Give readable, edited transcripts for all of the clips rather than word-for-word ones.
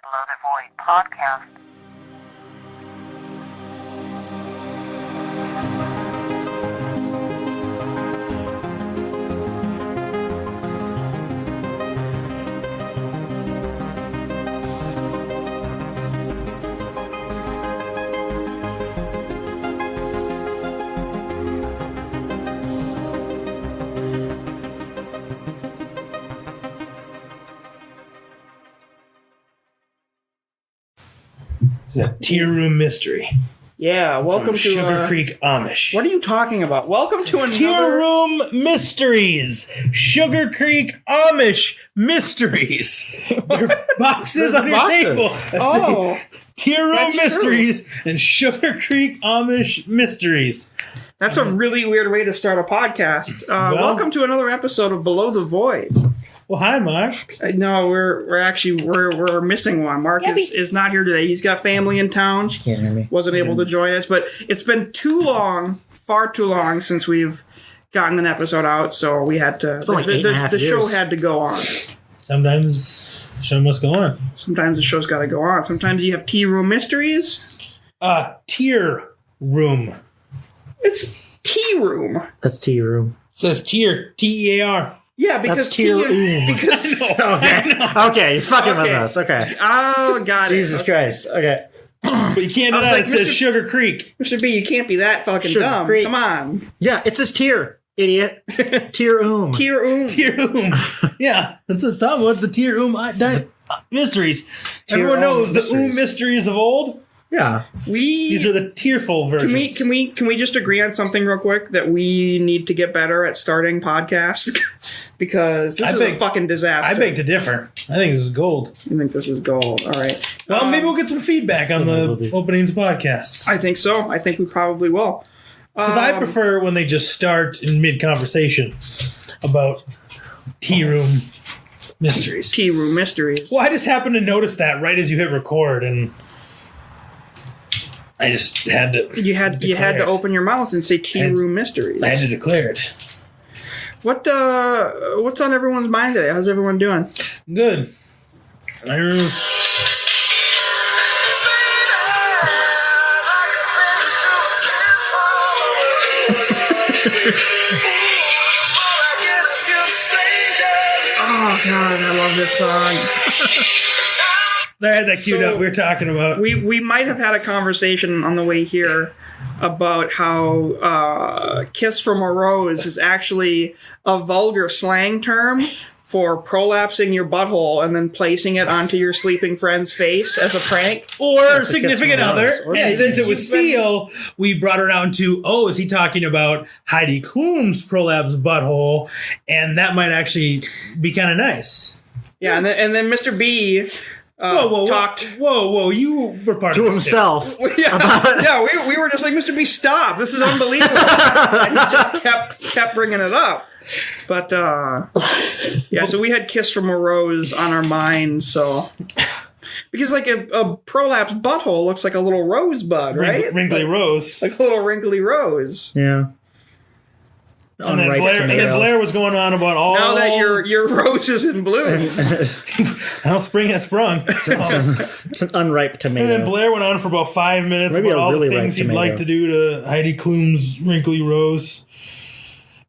Below the Void podcast. A tier room mystery. Yeah, welcome to Sugar Creek Amish. What are you talking about? Welcome to another Tier room mysteries. Sugar Creek Amish mysteries. There are boxes on your boxes. table. Oh, Tier room that's mysteries and Sugar Creek Amish mysteries. that's a really weird way to start a podcast. Welcome to another episode of Below the Void. Well, hi, Mark. No, we're missing one. Mark is not here today. He's got family in town. She can't hear me. Wasn't able to join us, but it's been too long, far too long since we've gotten an episode out, so we had to. been like 8.5 the show years. had to go on. Sometimes show must go on. Sometimes the show's got to go on. Sometimes you have tea room mysteries. Tier room. It's tea room. That's tea room. It says tier. T-E-A-R. Yeah, because That's tier room. because Okay, you're fucking with Okay. us. Okay. oh god, Jesus Christ. Okay. But you can't do I was that. like, It says Mr. Sugar Creek. Mr. B, you can't be that fucking Sugar dumb. Creek. Come on, Yeah, it says tier, idiot. Tier room. tier room. Tier room. Yeah, that's what it's talking about. The tier room mysteries. Tier Everyone knows the mysteries. mysteries of old. Yeah. These are the tearful versions. Can we just agree on something real quick that we need to get better at starting podcasts because this is a fucking disaster. I beg to differ. I think this is gold. I think this is gold. All right. Well, maybe we'll get some feedback on the openings podcasts. I think so. I think we probably will. Because I prefer when they just start in mid-conversation about tea room mysteries. Tea room mysteries. Well, I just happened to notice that right as you hit record, and I just had to. You had declare to it. open your mouth and say tea room mysteries. I had to declare it. What's on everyone's mind today? How's everyone doing? Good. Oh god, I love this song. I had that queued So, up. We were talking about. We might have had a conversation on the way here about how "kiss from a rose" is actually a vulgar slang term for prolapsing your butthole and then placing it onto your sleeping friend's face as a prank. Or a significant kiss from a other. rose. Or And since it was you've been- Seal, we brought it around to, is he talking about Heidi Klum's prolapse butthole? And that might actually be kind of nice. Yeah, and then Mr. B talked. Whoa, you were part To of this too. himself. Yeah, we were just like, Mr. B, stop! This is unbelievable. And he just kept bringing it up. But yeah, so we had "Kiss from a Rose" on our minds, so because like a prolapsed butthole looks like a little rosebud, right? Wrinkly Rose. Like a little wrinkly rose. Yeah. And then, Unripe tomato. Blair was going on about all. Now that your rose is in bloom. How spring has sprung. It's an unripe And then tomato. Blair went on for about 5 minutes Maybe about a all really the things ripe he'd like tomato. to do to Heidi Klum's Wrinkly Rose.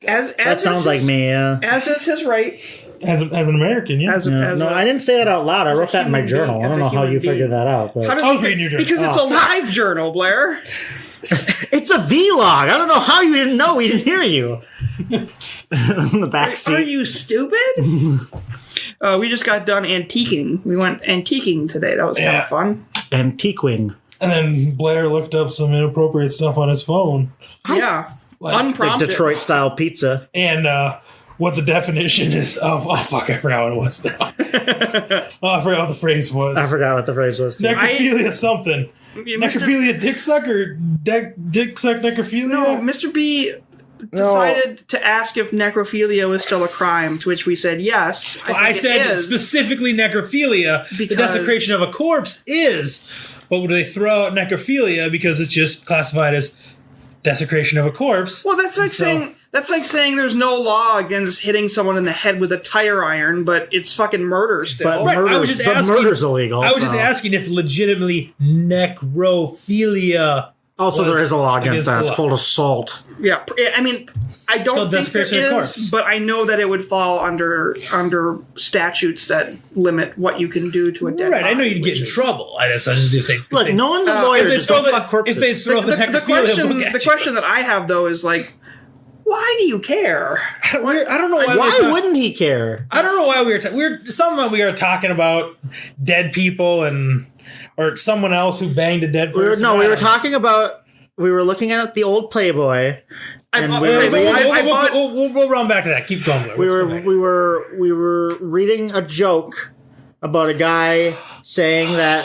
That sounds like me, yeah. As is his right. As an American, yeah. No, I didn't say that out loud. I as a wrote that in my human journal. being, I as don't a know how human you figured being. that out. But How did I was you- reading your journal. Because it's a live journal, Blair. it's a vlog. I don't know how you didn't know. We didn't hear you. In the back Are seat. you stupid? We just got done antiquing. We went antiquing today. That was kind Yeah. of fun. Antiquing. And then Blair looked up some inappropriate stuff on his phone. Yeah. Like Unprompted. Detroit style pizza. And what the definition is of... Oh, fuck, I forgot what it was now. I forgot what the phrase was. I forgot what the phrase was. Too. Necrophilia something. Necrophilia dick suck or dick suck necrophilia? No, Mr. B decided to ask if necrophilia was still a crime, to which we said yes. I think said it is. specifically necrophilia. The Because- desecration of a corpse is. But would they throw out necrophilia because it's just classified as desecration of a corpse? Well, that's like So- That's like saying there's no law against hitting someone in the head with a tire iron, but it's fucking murder still. But Right, I was just asking- murder's illegal. I was just asking if legitimately necrophilia. Also, there is a law against against that. the It's law. called assault. Yeah, I mean, I don't called think there desecration of is, corpse. but I know that it would fall under statutes that limit what you can do to a dead Right, I know body, you'd get which in is- trouble. I just if they Look, if they, no one's a if lawyer. they Just throw don't the- fuck corpses. if they throw the, The necrophilia book at the you. question that I have though is like, why do you care? I don't know why. Why wouldn't he care? I don't know why we were talking about dead people or someone else who banged a dead person. We were talking about. We were looking at the old Playboy. And we were reading- We'll run back to that. Keep going. Blair. we Let's go back. were reading a joke about a guy saying that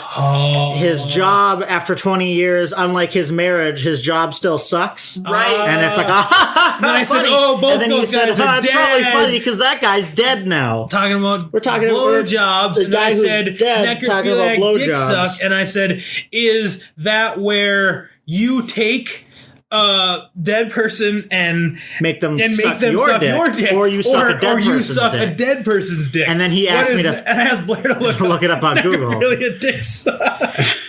his job after 20 years, unlike his marriage, his job still sucks. Right. And it's like, And then I said, funny. both and then those you said, guys are it's probably dead. funny because that guy's dead now. Talking about We're talking about blowjobs, the and guy I who's said dead talking about necrophiliac dick blowjobs. suck, and I said, is that where you take a dead person and Make them make suck them your suck dick, your dick, or you suck a dead or you person's suck dick. a dead person's dick? And then he What asked me is to- that? And I asked Blair to Look it up on Google. Necrophilia dick suck.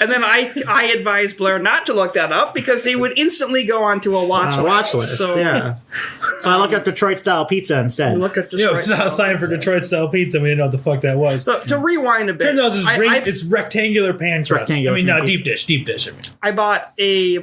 And then I advised Blair not to look that up because he would instantly go onto a watch list. So yeah. So I look up Detroit style pizza instead. look at Yeah, we saw a sign for Detroit style pizza. We didn't know what the fuck that was. So to rewind a bit, Turns out it's rectangular pan crust. rectangular I mean, pan no, pizza. deep dish. I mean. I bought a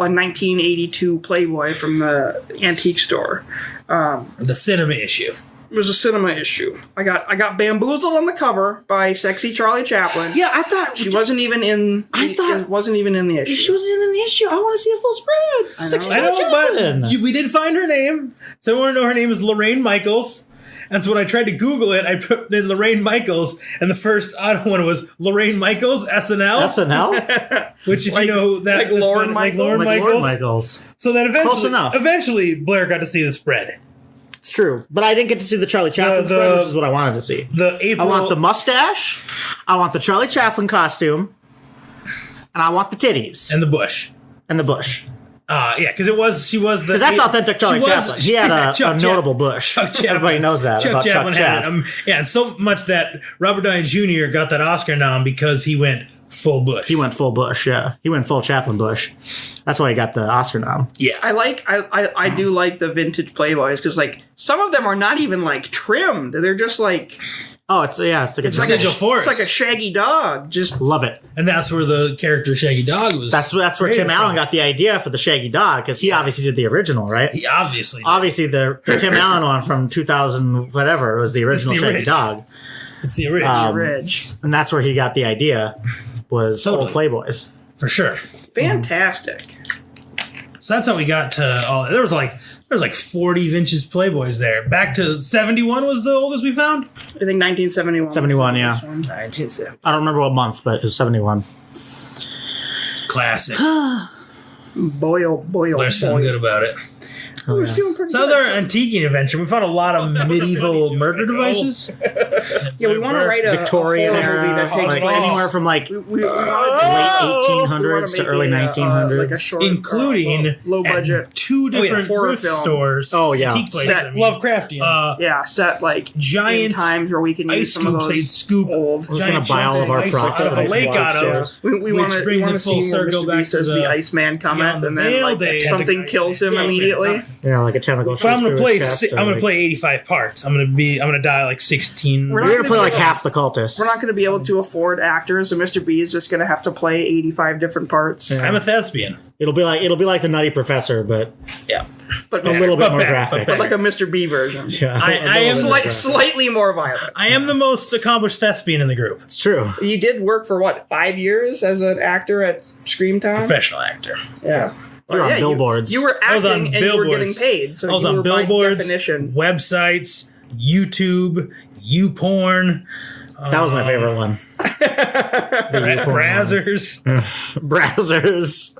1982 Playboy from the antique store. The cinema issue. It was a cinema issue. I got bamboozled on the cover by sexy Charlie Chaplin. Yeah, I thought She wasn't even in. It wasn't even in the issue. she wasn't even in the issue. I want to see a full spread. Sexy I know, Chaplin. but we did find her name. So I want to know her name is Lorraine Michaels. And so when I tried to Google it, I put in Lorraine Michaels, and the first auto one was Lorraine Michaels, SNL. SNL? Which, if you know that, like that's Lorne funny, Michaels? Lorne Like Michaels. Lord Michaels. So then Close enough. eventually, Blair got to see the spread. It's true. But I didn't get to see the Charlie Chaplin spread, which is what I wanted to see. The April. I want the mustache. I want the Charlie Chaplin costume. And I want the titties. and the bush. And the bush. Yeah, because she was the. Because that's authentic Charlie she was- Chaplin. He had a Chuck notable bush. Chuck Chaplin. Everybody knows that Chuck about Chaplin Chuck had Chaplin. it. Yeah, and so much that Robert Downey Jr. got that Oscar nom because he went full bush. He went full bush, yeah. He went full Chaplin bush. That's why he got the Oscar nom. Yeah. I do like the vintage Playboys because like some of them are not even like trimmed. They're just like Oh, it's like a like Residual force. It's like a shaggy dog. Just love it. And that's where the character Shaggy Dog was. That's where created Tim Allen from. got the idea for the Shaggy Dog because he obviously did the original, right? He obviously. Obviously, the Tim Allen one from 2000 whatever was the original the Shaggy original. Dog, It's the original. rich. and that's where he got the idea. Was Totally. old Playboys. for sure. Fantastic. So that's how we got to all. There was like 40 vintage Playboys there. Back to 71 was the oldest we found. I think 1971. 71, yeah. 1970. I don't remember what month, but it was 71. Classic. Boy, oh boy, oh Blair's feeling boy. good about it. I was feeling pretty So that good. was our antiquing adventure. We found a lot of medieval murder devices. Yeah, we want to write a Victorian a horror movie era, that takes like place. anywhere from like We late wanna 1800s to make early a, 1900s. like a short, Including low budget. at two different horror thrift film. stores. Oh, yeah. antique places. Set I mean, Lovecraftian. Yeah, set like Giant in times where we can use ice some of scoops. They'd those scoop old. We're just gonna buy all of our ice profit out of a ice lake blocks, out of. yeah. We Which want to brings it full see where circle Mr. back Beast to says the the Iceman comment, Beyond the and then Veil like days. something kills him Yeah, immediately. Yeah, like a tentacle. But I'm gonna play. chest or I'm gonna like- play 85 parts. I'm gonna die like 16. We're You're not gonna play gonna like be- half the cultists. We're not going to be able to afford actors, so Mr. B is just going to have to play 85 different parts. Yeah. I'm a thespian. It'll be like the Nutty Professor, but Yeah. But a little bit But more better, graphic. but like a Mr. B version. Yeah, I a little am bit more graphic. Slightly more violent. I am the most accomplished thespian in the group. It's true. You did work for what, 5 years as an actor at Screamtime? Professional actor. Yeah. You're on billboards. You were I was on acting and you were getting billboards. paid. So I was you on were by billboards, definition. websites, YouTube, YouPorn, That was my favorite one. The YouPorn one. Brazzers. Brazzers.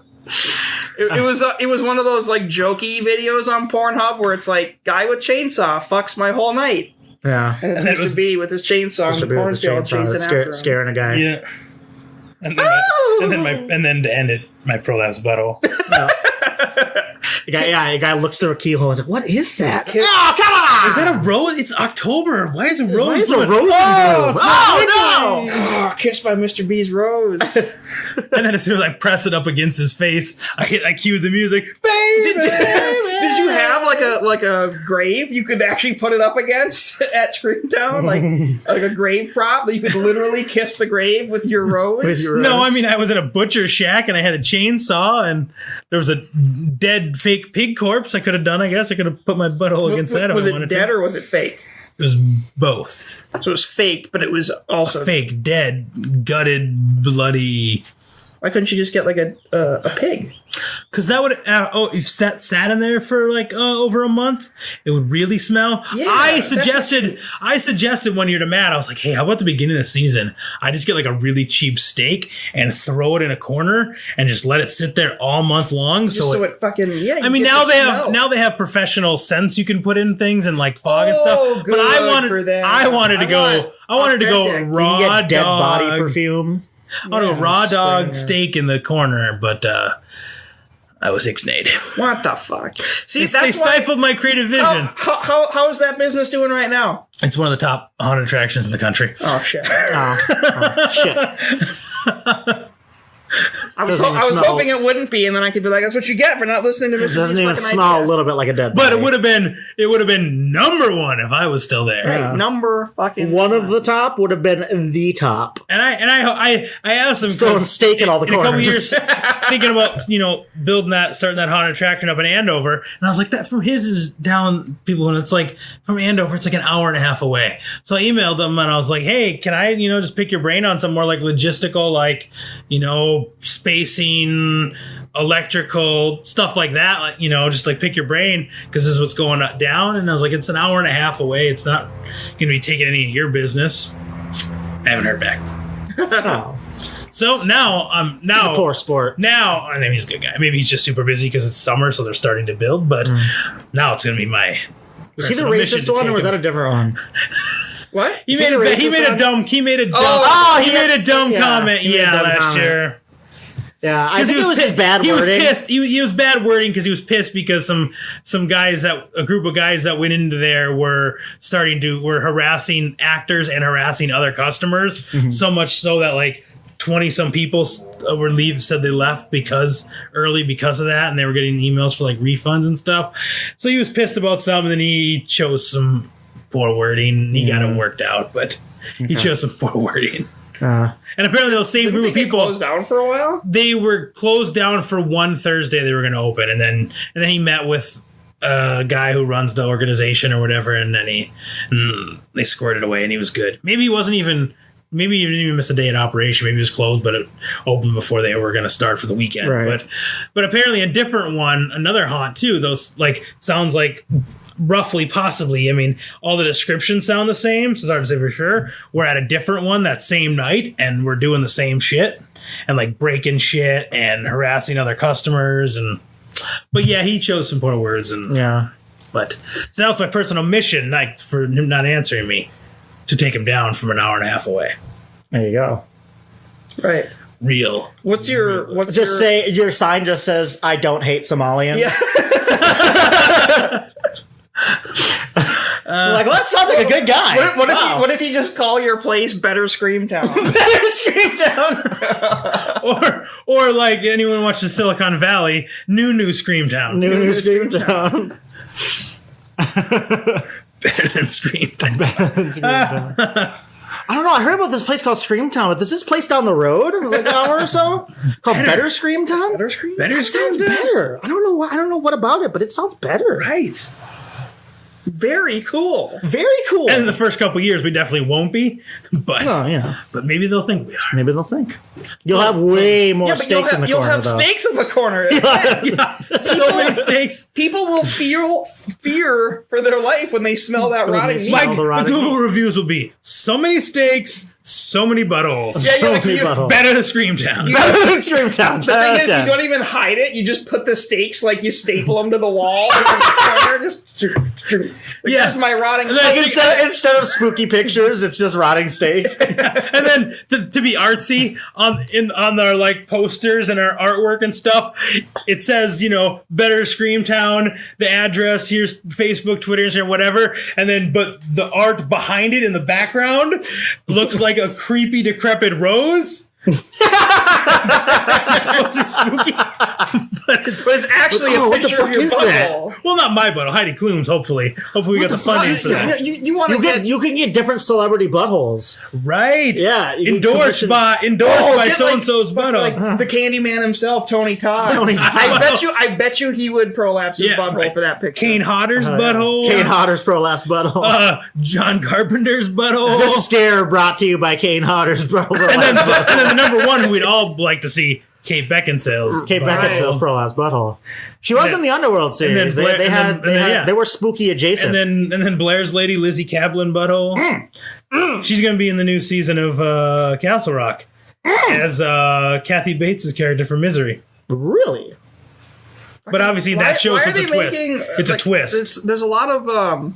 It was one of those like jokey videos on Pornhub where it's like guy with chainsaw fucks my whole night, Yeah. and it's And it Mr. was- B with his chainsaw in Mr. the B with the cornfield chainsaw chasing that's after him. scaring a guy. Yeah. And then, and then to end it, my prolapse butthole. A guy looks through a keyhole and is like, what is that? Oh, come on! Is that a rose? It's October. Why is a rose? Why is a blooming? rose Oh, in bloom? it's not Oh, Wrinkly. Oh, kissed by Mr. B's rose. And then as soon as I press it up against his face, I cue the music. Baby, Did you have like a grave you could actually put it up against at Screamtown? Like a grave prop that you could literally kiss the grave with your rose? With your No, rose. I mean, I was in a butcher shack and I had a chainsaw and there was a dead fake pig corpse I could have done, I guess. I could have put my butthole against that if Was I it wanted dead to. or was it fake? It was both. So it was fake, but it was also Fake, dead, gutted, bloody. Why couldn't you just get like a pig? Because that would, if that sat in there for like over a month, it would really smell. Yeah, I suggested one year to Matt, I was like, hey, how about the beginning of the season? I just get like a really cheap steak and throw it in a corner and just let it sit there all month long. Just so it fucking I mean, now they have professional scents you can put in things and like fog and stuff. But I wanted to go authentic. raw You get dead dog body perfume. I want a raw dog there. steak in the corner, but I was ixnayed. What the fuck? See, They that's why. stifled my creative vision. How is that business doing right now? It's one of the top haunted attractions in the country. Oh shit! Oh, shit. I was Doesn't even smell- hoping it wouldn't be, and then I could be like, "That's what you get for not listening to Mr. It doesn't B's even fucking smell idea." a little bit like a dead But body. it would have been number one if I was still there. Hey, number fucking One of the top would have been the top. And I asked him Throwing a steak in all the in a couple corners. years thinking about starting that haunted attraction up in Andover, and I was like, that from his is down people, and it's like from Andover it's like an hour and a half away. So I emailed him and I was like, hey, can I just pick your brain on some more like logistical, like spacing, electrical stuff like that, like just like pick your brain because this is what's going down. And I was like, it's an hour and a half away, it's not gonna be taking any of your business. I haven't heard back. Oh, So now he's a poor sport. now, I mean, he's a good guy. Maybe he's just super busy because it's summer, so they're starting to build. But now it's going to be my. Was he the personal mission racist to one, take or was him. that a different one? what? He Is made he a the ba- he racist made a one? dumb he made a dumb Oh, he made a dumb yeah, comment. he made a Yeah, dumb last comment. year. Yeah, I think it was his bad he wording. was pissed. He was bad wording because he was pissed because some guys a group of guys that went into there were harassing actors and harassing other customers. So much so that like 20 some people said they left because of that, and they were getting emails for like refunds and stuff. So he was pissed about something, and he chose some poor wording. He got it worked out, but he chose some poor wording. And apparently those same group of They people closed down for a while. they were closed down for one Thursday. They were going to open, and then he met with a guy who runs the organization or whatever, and then they squared it away, and he was good. Maybe he didn't even miss a day in operation. Maybe it was closed, but it opened before they were going to start for the weekend. Right. But apparently a different one, another haunt too. Those sounds like roughly, possibly. I mean, all the descriptions sound the same, so it's hard to say for sure. We're at a different one that same night, and we're doing the same shit and like breaking shit and harassing other customers. But yeah, he chose some poor words, and Yeah. but so that was my personal mission, like for him not answering me, to take him down from an hour and a half away. There you go. Right. Real. What's your Say your sign just says, "I don't hate Somalians." Yeah. Like, well, that sounds like a good guy. What if you just call your place Better Screamtown? Better Screamtown. or like anyone watched the Silicon Valley, new Screamtown. New Screamtown. Better than Screamtown. I don't know. I heard about this place called Screamtown, but there's this place down the road, like an hour or so, called Better Screamtown. Better Screamtown. Better It sounds Screamtown. better. I don't know what. I don't know what about it, but it sounds better. Right. Very cool. Very cool. And in the first couple years, we definitely won't be, but Oh, yeah. but maybe they'll think we are. Maybe they'll think you'll have way more Yeah, but steaks in the you'll corner. have though. steaks in the corner. So many steaks. People will feel fear for their life when they smell that rotting meat. smell the The rotting Google reviews will be so many steaks, So many buttholes. Yeah, So many buttholes. Better than Screamtown. Better than Screamtown. The thing is, you don't even hide it. You just put the stakes, like you staple them to the wall. Here's my rotting Like steak. instead of spooky pictures, it's just rotting steak. And then to be artsy on our like posters and our artwork and stuff, it says, better Screamtown, the address, here's Facebook, Twitter, Instagram, whatever. And then, but the art behind it in the background looks like a creepy, decrepit rose. It's supposed to be spooky, but it's actually a what the picture fuck of your is that? butthole. well, not my butthole, Heidi Klum's. Hopefully we got the funding for that. You want to You can get different celebrity buttholes. Right? Yeah, you can Endorsed commission- by get, so and so's butthole. like the Candyman himself, Tony Todd. Tony Todd. I bet you he would prolapse his Yeah, butthole right. for that picture. Kane Hodder's butthole. Kane Hodder's prolapse butthole. John Carpenter's butthole. This scare brought to you by Kane Hodder's prolapse and then butthole. the number one who we'd all like to see, Kate Beckinsale's. Kate butthole. Beckinsale's prolapse butthole. She was in the Underworld series. Blair- They were spooky adjacent. And then Blair's lady, Lizzie Kaplan butthole. She's going to be in the new season of Castle Rock as Kathy Bates' character from Misery. Really? But obviously that shows it's a twist. It's a twist. There's a lot of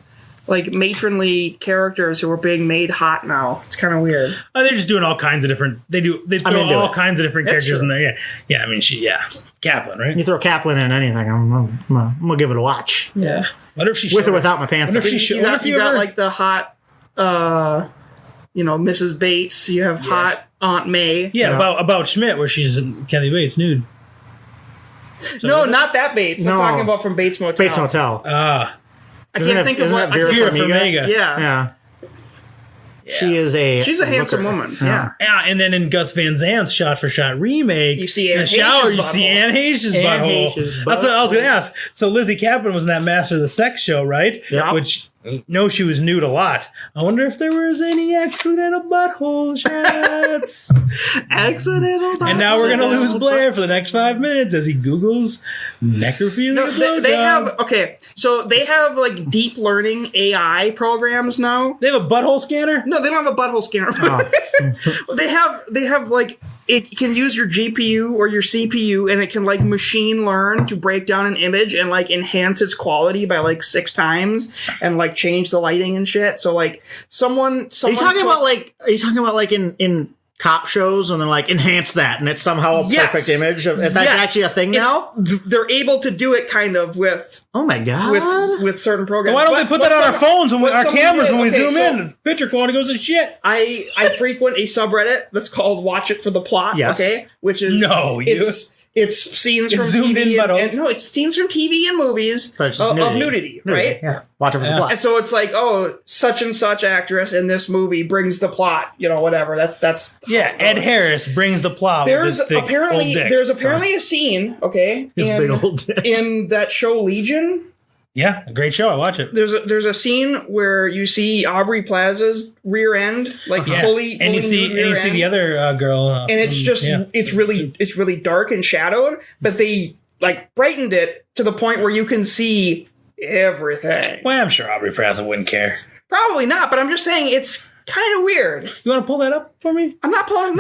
like matronly characters who are being made hot now. It's kind of weird. They're just doing all kinds of different. They throw into all it. kinds of different That's characters in true. there. Yeah. I mean, Kaplan, right? You throw Kaplan in anything, I'm gonna give it a watch. Yeah. What if she With showed or up? without my pants. What if on. she You What got, if you you got ever- like the hot, Mrs. Bates. You have hot Aunt May. Yeah, about Schmidt, where she's Kathy Bates nude. No, not that Bates. I'm No. talking about from Bates Motel. Bates Motel. I can't think of isn't what. that Vera Vera Farmiga? Farmiga. Yeah. Yeah. She is a. She's a handsome looker. woman. Yeah. Yeah, and then in Gus Van Zant's shot-for-shot remake, You see in Anne the shower, Heche's you see butthole. Anne Heche's Anne butthole. Heche's That's what I was going to butthole. ask. So Lizzie Kaplan was in that Master of the Sex show, right? Yeah. Which, she was nude a lot. I wonder if there was any accidental butthole shots. Accidental. And now we're going to lose Blair for the next 5 minutes as he Googles necrophilia No, they blowjob. have they have like deep learning AI programs now. They have a butthole scanner? No, they don't have a butthole scanner. they have like it can use your GPU or your CPU and it can like machine learn to break down an image and like enhance its quality by like 6 times and like change the lighting and shit. So like someone Are you talking about like in cop shows and they're like enhance that and it's somehow a Yes. perfect image of that's Yes. actually a thing now? They're able to do it kind of with Oh my god. with certain programs. Why don't we put that on our phones, what our someone cameras did- when we okay, zoom so- in? The picture quality goes to shit. I frequent a subreddit that's called Watch It for the Plot. Yes. Okay, which is No, it's scenes from zoomed in TV buttholes. no, it's scenes from TV and movies That's of just nudity, right? Yeah. Watch it for the plot. And so it's like, oh, such and such actress in this movie brings the plot, whatever. That's Yeah, Ed Harris brings the plot. There's with his thick old dick. apparently a scene, okay, His big old dick. in that show Legion. Yeah, a great show. I watch it. There's a scene where you see Aubrey Plaza's rear end, like Yeah. fully and you see nude rear end. the other girl, and it's just yeah. it's really dark and shadowed, but they like brightened it to the point where you can see everything. Well, I'm sure Aubrey Plaza wouldn't care. Probably not, but I'm just saying it's kind of weird. You want to pull that up for me? I'm not pulling.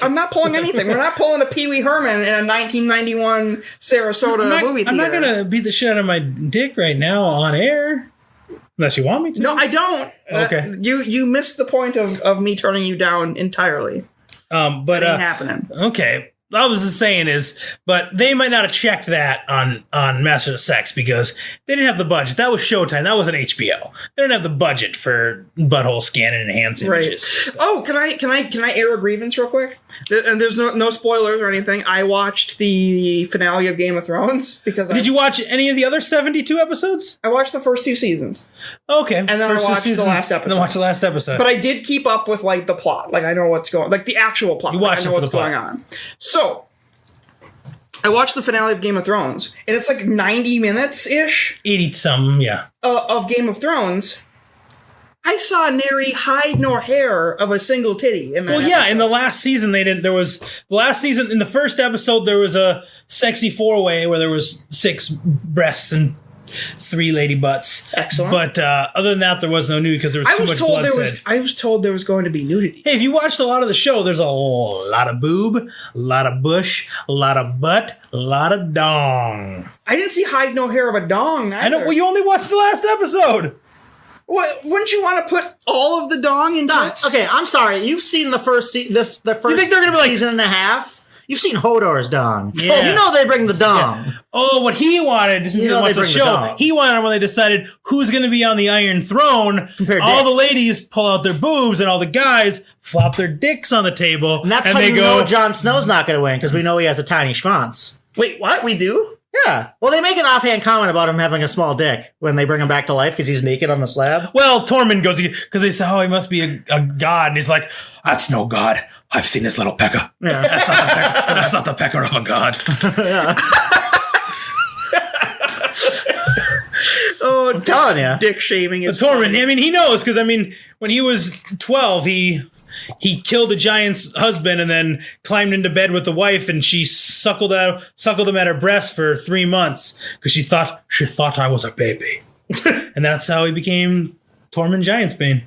I'm not pulling anything. We're not pulling a Pee Wee Herman in a 1991 Sarasota movie theater. I'm not gonna beat the shit out of my dick right now on air, unless you want me to. No, I don't. Okay. You missed the point of me turning you down entirely. But It ain't happening. okay. I was just saying but they might not have checked that on Master of Sex because they didn't have the budget. That was Showtime. That wasn't HBO. They didn't have the budget for butthole scan and enhance images. Right. Oh, can I air a grievance real quick? And there's no spoilers or anything. I watched the finale of Game of Thrones because Did you watch any of the other 72 episodes? I watched the first 2 seasons, Okay. and then I First watched the last episode. Then watch the last episode. But I did keep up with like the plot. Like I know what's going, like the actual plot. You Like, watched I it know for what's the plot. going on. So I watched the finale of Game of Thrones, and it's like 90 minutes ish 80 something, yeah. of Game of Thrones. I saw nary hide nor hair of a single titty in that. Well, yeah, episode. in the last season in the first episode there was a sexy 4-way where there was 6 breasts and 3 lady butts. Excellent. But other than that, there was no nudity because there was too much blood. I was told there was going to be nudity. Hey, if you watched a lot of the show, there's a lot of boob, a lot of bush, a lot of butt, a lot of dong. I didn't see hide no hair of a dong. Either. I know. Well, you only watched the last episode. What? Wouldn't you want to put all of the dong in tits? Okay, I'm sorry. You've seen the first the first You think they're gonna be like- season and a half? You've seen Hodor's dong. Yeah. Oh, you know they bring the dong. Yeah. Oh, what he wanted, since he know didn't watch they the bring the show, dong. he wanted when they decided who's going to be on the Iron Throne. Compare All the dicks. ladies pull out their boobs, and all the guys flop their dicks on the table. And that's how they you go, know Jon Snow's not going to win, because we know he has a tiny schwanz. Wait, what? We do? Yeah. Well, they make an offhand comment about him having a small dick when they bring him back to life because he's naked on the slab. Well, Tormund goes, because they say, oh, he must be a god. And he's like, that's no god. I've seen his little pecker. Yeah. That's not the pecker. That's not the pecker of a god. Oh, I'm telling you. dick shaming is Tormund, I mean, he knows, because, I mean, when he was 12, he killed the giant's husband and then climbed into bed with the wife, and she suckled him at her breast for 3 months because she thought I was a baby. And that's how he became Tormund Giantsbane.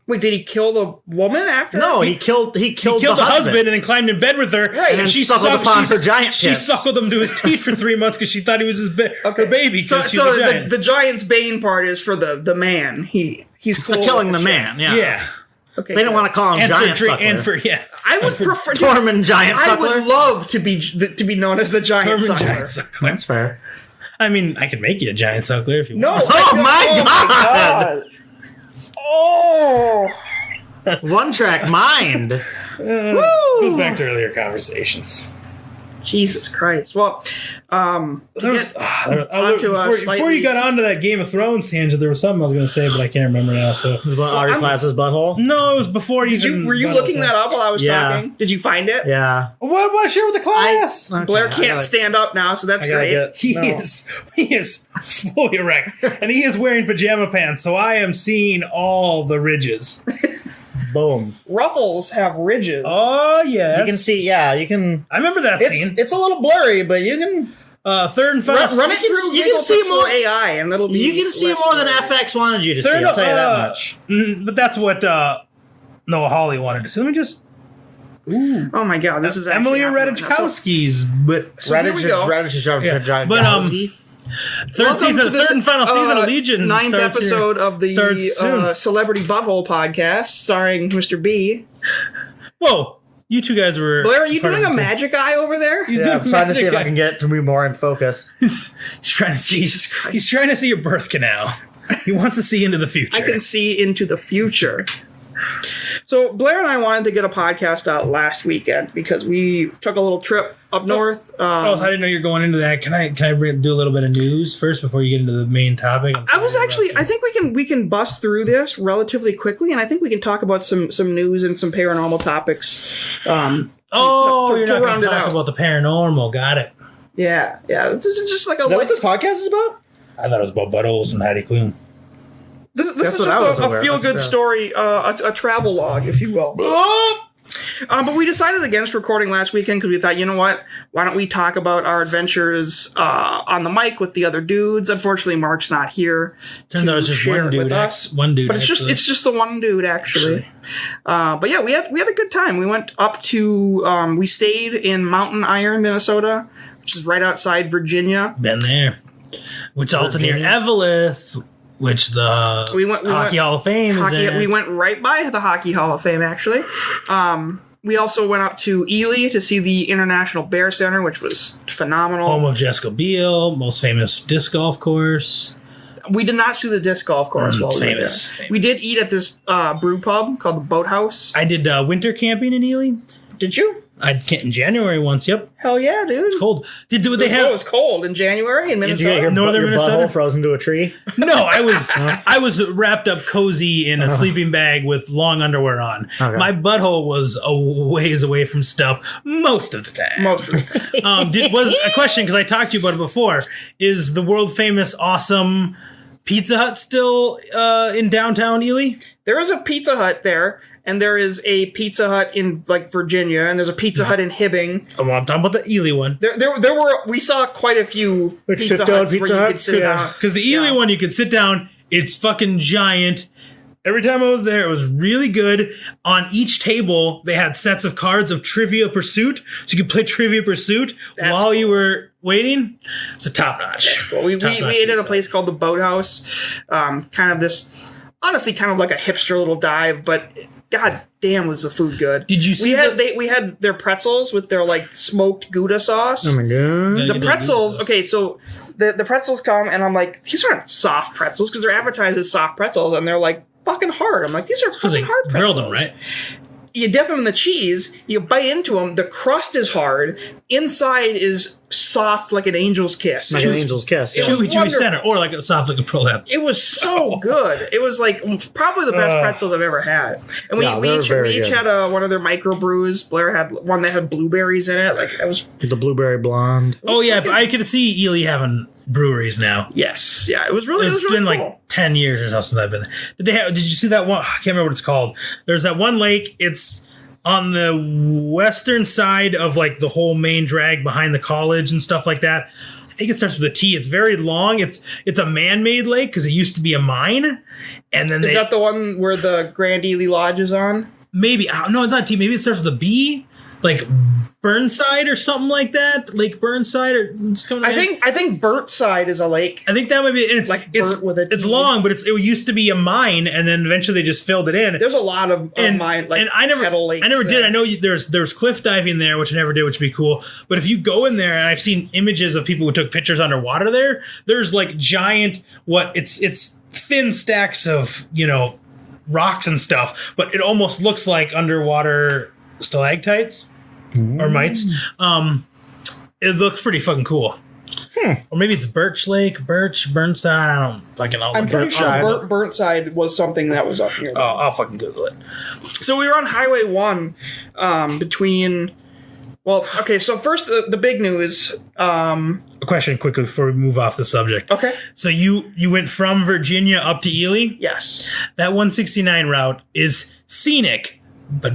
Wait, did he kill the woman after? No, he killed He killed the husband and then climbed in bed with her. Right, and then suckled upon her giant She tits. suckled him to his teeth for 3 months because she thought he was her baby. So, She's a giant. the giant's bane part is for the man. He's It's cool the killing with the shit. man, yeah. Yeah. Okay, They didn't want to call him And Giant for, Suckler. and for I would prefer Tormund Giant I Suckler. would love to be known as the giant Tormund suckler. Giant Suckler. That's fair. I mean, I could make you a giant suckler if you No! want. Oh my God! Oh! One track mind. Goes back to earlier conversations. Jesus Christ. Well, There was, onto a before you got onto that Game of Thrones tangent, there was something I was going to say, but I can't remember now. So It's about Aubrey Plaza's butthole. no, it was before were you looking that up while I was Yeah. talking? Did you find it? Yeah. What share with the class? Okay, Blair I can't gotta- stand up now, so that's I gotta great. get- He no. is fully erect, and he is wearing pajama pants. So I am seeing all the ridges. Boom. Ruffles have ridges. Oh yeah, You can see, yeah, you can. I remember that scene. It's a little blurry, but you can. Third and final. Run it you can- through you can Google see Pixel more- AI, and that'll be You can see less more than blurry. FX wanted you to see. Third, I'll tell you that much. But that's what Noah Hawley wanted to see. Let me just Oh my god, this is Emily actually happening now. Radikowski's, but So here we go. third Welcome season, to this, third and final season of Legion. ninth starts here. episode of Starts soon. the Celebrity Butthole podcast, starring Mr. B. Whoa, you two guys were. Blair, are you part doing of a the- magic eye over there? He's Yeah, doing I'm trying to see if magic. I can get to be more in focus. He's trying to see. Jesus Christ. He's trying to see your birth canal. He wants to see into the future. I can see into the future. So Blair and I wanted to get a podcast out last weekend because we took a little trip up north. Oh, so I didn't know you were going into that. Can I do a little bit of news first before you get into the main topic? I was actually. I think we can bust through this relatively quickly, and I think we can talk about some news and some paranormal topics. You're to not going round to it talk out. about the paranormal. Got it. Yeah. This is just like a. Is that what this podcast is about? I thought it was about buttholes and Heidi Klum. This That's is what I was just a aware of. feel-good That's story, a travel log, if you will. But we decided against recording last weekend because we thought, you know what? Why don't we talk about our adventures on the mic with the other dudes? Unfortunately, Mark's not here Turns out it's just share one it dude. with us. One dude. But it's just the one dude actually. But yeah, we had a good time. We went up to we stayed in Mountain Iron, Minnesota, which is right outside Virginia. Been there. Which also near Virginia. Eveleth, which the We went- Hockey Hall of Fame is there. We went right by the Hockey Hall of Fame, actually. We also went up to Ely to see the International Bear Center, which was phenomenal. Home of Jessica Biel, most famous disc golf course. We did not see the disc golf course while we were there. Famous. We did eat at this brew pub called the Boathouse. I did winter camping in Ely. Did you? I camped in January once. Yep, Hell yeah, dude. cold. They It have? was cold in January in Did you get your, Minnesota. Northern your Minnesota? butthole frozen to a tree? No, I was wrapped up cozy in a sleeping bag with long underwear on. Okay. My butthole was a ways away from stuff most of the time. Most of the time. Was a question because I talked to you about it before. Is the world famous awesome Pizza Hut still in downtown Ely? There is a Pizza Hut there, and there is a Pizza Hut in like Virginia, and there's a Pizza Hut in Hibbing. Oh, well, I'm talking about the Ely one. We saw quite a few Like Pizza sit-down Huts Pizza where you could Huts? sit down. Because the Ely one, you could sit down. It's fucking giant. Every time I was there, it was really good. On each table, they had sets of cards of Trivia Pursuit, so you could play Trivia Pursuit while you were waiting. It's a top notch. Well, we ate at a place called the Boathouse. Kind of this, honestly, kind of like a hipster little dive, but god damn, was the food good. Did you see we had their pretzels with their like smoked Gouda sauce. Oh my god. The pretzels, okay, so the pretzels come, and I'm like, these aren't soft pretzels, because they're advertised as soft pretzels, and they're like fucking hard. I'm like, these are fucking hard pretzels. Grilled them, right? You dip them in the cheese, you bite into them, the crust is hard, inside is soft like an angel's kiss. Like an angel's kiss. Yeah. Chewy center, or like a soft like a prolapse. It was so good. It was like probably the best pretzels I've ever had. And we each had one of their microbrews. Blair had one that had blueberries in it. Like it was The blueberry blonde. Oh yeah, but I could see Ely having breweries now. yes, yeah. It was really It's been cool. like 10 years or so since I've been there. Did you see that one? I can't remember what it's called. There's that one lake. It's on the western side of like the whole main drag behind the college and stuff like that. I think it starts with a T. It's very long. It's a man-made lake because it used to be a mine. And then Is that the one where the Grand Ely Lodge is on? maybe, no, it's not T. Maybe it starts with a B, like Burnside or something like that. Lake Burnside or it's coming. I think Burnside is a lake. I think that might be. And it's Like it's burnt with a it's T. long, but it used to be a mine, and then eventually they just filled it in. There's a lot of mine like and I never kettle lakes did. there. I know there's cliff diving there, which I never did, which would be cool. But if you go in there, and I've seen images of people who took pictures underwater there. There's like giant it's thin stacks of rocks and stuff, but it almost looks like underwater stalactites or mites. It looks pretty fucking cool. Or maybe it's Birch Lake, Burnside. I don't fucking know. I'm pretty sure Burnside was something that was up here. Oh, I'll fucking Google it. So we were on Highway 1 between... Well, okay, so first, the big news... A question quickly before we move off the subject. Okay. So you went from Virginia up to Ely? Yes. That 169 route is scenic, but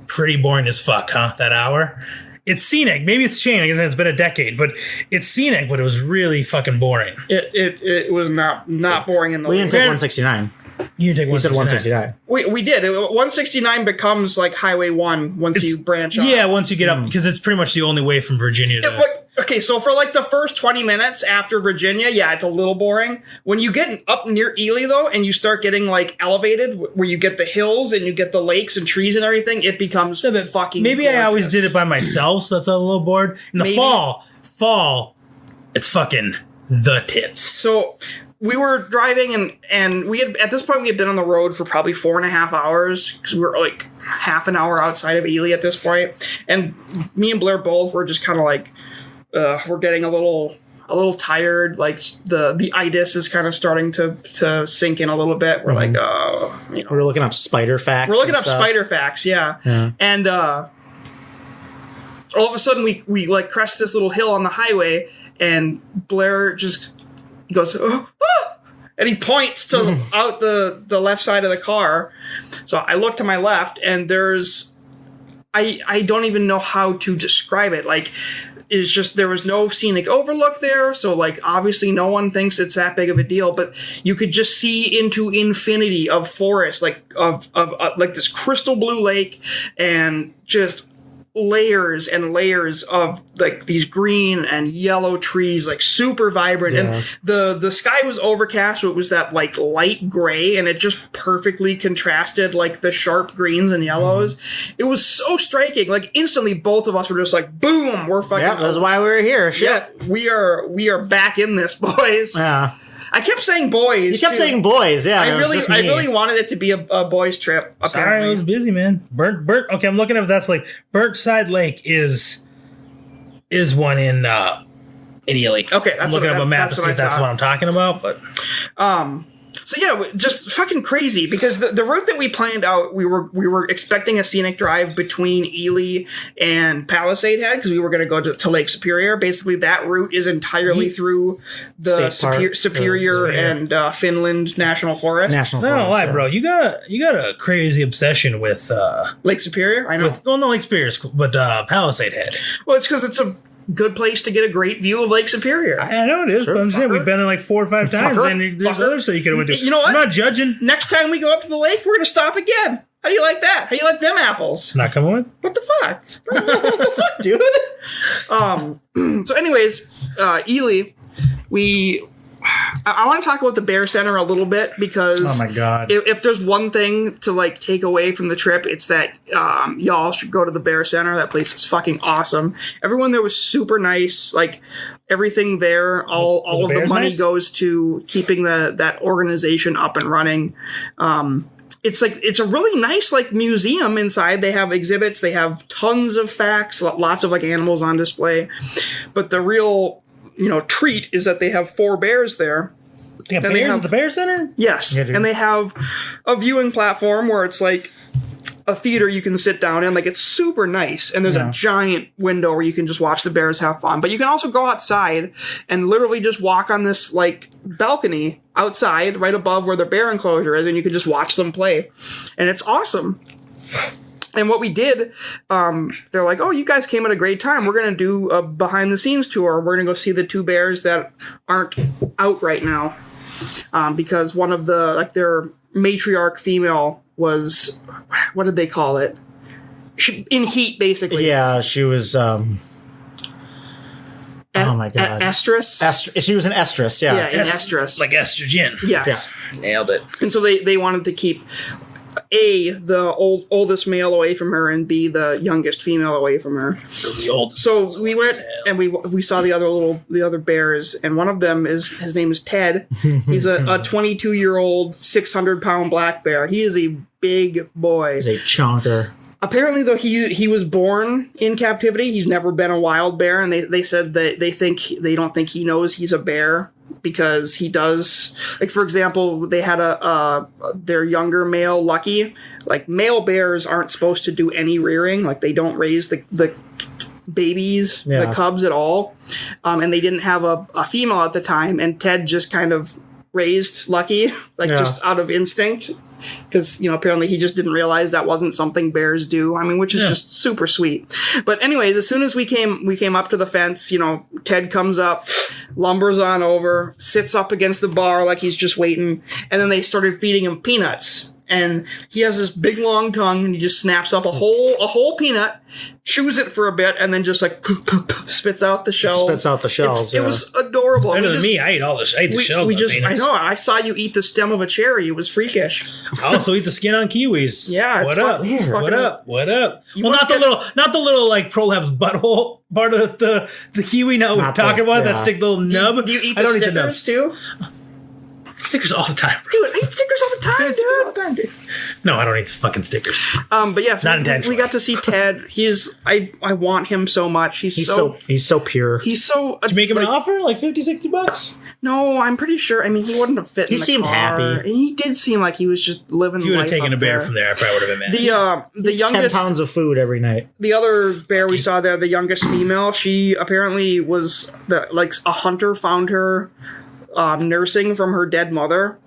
pretty boring as fuck, huh? That hour? It's scenic. Maybe it's changed. It's been a decade, but it's scenic, but it was really fucking boring. It was not boring in the We didn't take least. 169. You take We said 169. 169. We did. 169 becomes like Highway 1 once you branch off. Yeah, once you get up, because it's pretty much the only way from Virginia to... Okay, so for like the first 20 minutes after Virginia, yeah, it's a little boring. When you get up near Ely, though, and you start getting like elevated, where you get the hills and you get the lakes and trees and everything, it becomes fucking Maybe gorgeous. I always did it by myself, so that's a little bored. In the Maybe. fall, it's fucking the tits. So we were driving and we had, at this point, we had been on the road for probably 4.5 hours because we were like half an hour outside of Ely at this point. And me and Blair both were just kind of like, we're getting a little tired. Like the itis is kind of starting to sink in a little bit. We're like, We were looking up spider facts. we're looking and up stuff. spider facts, yeah. And all of a sudden we like crest this little hill on the highway, and Blair just goes, "Oh, ah!" and he points to out the left side of the car. So I look to my left, and there's I don't even know how to describe it. Like, it's just there was no scenic overlook there, so like obviously no one thinks it's that big of a deal. But you could just see into infinity of forest, like of like this crystal blue lake, and just layers and layers of like these green and yellow trees, like super vibrant. And the sky was overcast, so it was that like light gray, and it just perfectly contrasted like the sharp greens and yellows. It was so striking. Like instantly both of us were just like, boom, we're fucking Yeah, that's why we were here. Shit. yeah, we are back in this, boys. Yeah. I kept saying boys. You kept too. saying boys, yeah. I it was just me. really wanted it to be a boys trip. Sorry, I Apparently. was busy, man. Burnt. Okay, I'm looking up. That's like Burnside Lake is one in Ely. Okay, I'm looking up a map to see if that's what I'm talking about. But So yeah, just fucking crazy because the route that we planned out, we were expecting a scenic drive between Ely and Palisade Head because we were going to go to Lake Superior. Basically, that route is entirely through the Superior and Finland National Forest. National Not gonna Forest, lie, yeah. bro. You got a crazy obsession with Lake Superior. I know. no Lake Superior, but Palisade Head. Well, it's because it's a good place to get a great view of Lake Superior. I know it is, but I'm saying we've been there like 4 or 5 times, and there's other stuff you could have went to. You know what? I'm not judging. Next time we go up to the lake, we're going to stop again. How do you like that? How do you like them apples? Not coming with. What the fuck? What the fuck, dude? So anyways, Ely, I want to talk about the Bear Center a little bit because Oh my god. if there's one thing to like take away from the trip, it's that y'all should go to the Bear Center. That place is fucking awesome. Everyone there was super nice. Like everything there, all of the bear's money nice? goes to keeping that organization up and running. It's a really nice like museum inside. They have exhibits. They have tons of facts. Lots of like animals on display. But the real treat is that they have 4 bears there. Yeah, and bears they have at the Bear Center? Yes, Yeah, dude. and they have a viewing platform where it's like a theater you can sit down in. Like it's super nice, and there's a giant window where you can just watch the bears have fun. But you can also go outside and literally just walk on this like balcony outside right above where the bear enclosure is, and you can just watch them play, and it's awesome. And what we did, they're like, oh, you guys came at a great time. We're going to do a behind-the-scenes tour. We're going to go see the 2 bears that aren't out right now. Because one of their matriarch female was, what did they call it? In heat, basically. Yeah, she was. Oh my god, Estrus? She was an estrus. Yeah. Yeah, in estrus. Like estrogen. Yes. Nailed it. And so they wanted to keep A, the oldest male away from her, and B, the youngest female away from her. The old. So we went and we saw the other bears, and one of them his name is Ted. He's a 22-year-old 600-pound black bear. He is a big boy. He's a chonker. Apparently, though, he was born in captivity. He's never been a wild bear, and they said that they don't think he knows he's a bear because he does. Like, for example, they had their younger male, Lucky. Like, male bears aren't supposed to do any rearing. Like, they don't raise the babies, the cubs at all. And they didn't have a female at the time, and Ted just kind of raised Lucky, just out of instinct. Because, apparently he just didn't realize that wasn't something bears do. I mean, which is just super sweet. But anyways, as soon as we came up to the fence, Ted comes up, lumbers on over, sits up against the bar like he's just waiting. And then they started feeding him peanuts. And he has this big long tongue, and he just snaps up a whole peanut, chews it for a bit, and then just like spits out the shells. It was adorable. Better than me. I ate the shells. I know. I saw you eat the stem of a cherry. It was freakish. I also eat the skin on kiwis. Yeah. What up? What up? Well, not the little like prolapse butthole part of the kiwi. Now we're talking about that stick little nub. Do you eat the stickers too? Stickers all the time, bro. Dude, I eat stickers all the time, dude. No, I don't eat fucking stickers. But yes, Not intentionally. We got to see Ted. I want him so much. He's so pure. He's so. Did you make him an offer like $50-$60? No, I'm pretty sure. I mean, he wouldn't have fit. He in the seemed car. happy. He did seem like he was just living. If you would have life taken up a bear there. from there, I probably would have been mad. The youngest 10 pounds of food every night. The other bear we saw there, the youngest female, she apparently was a hunter found her nursing from her dead mother.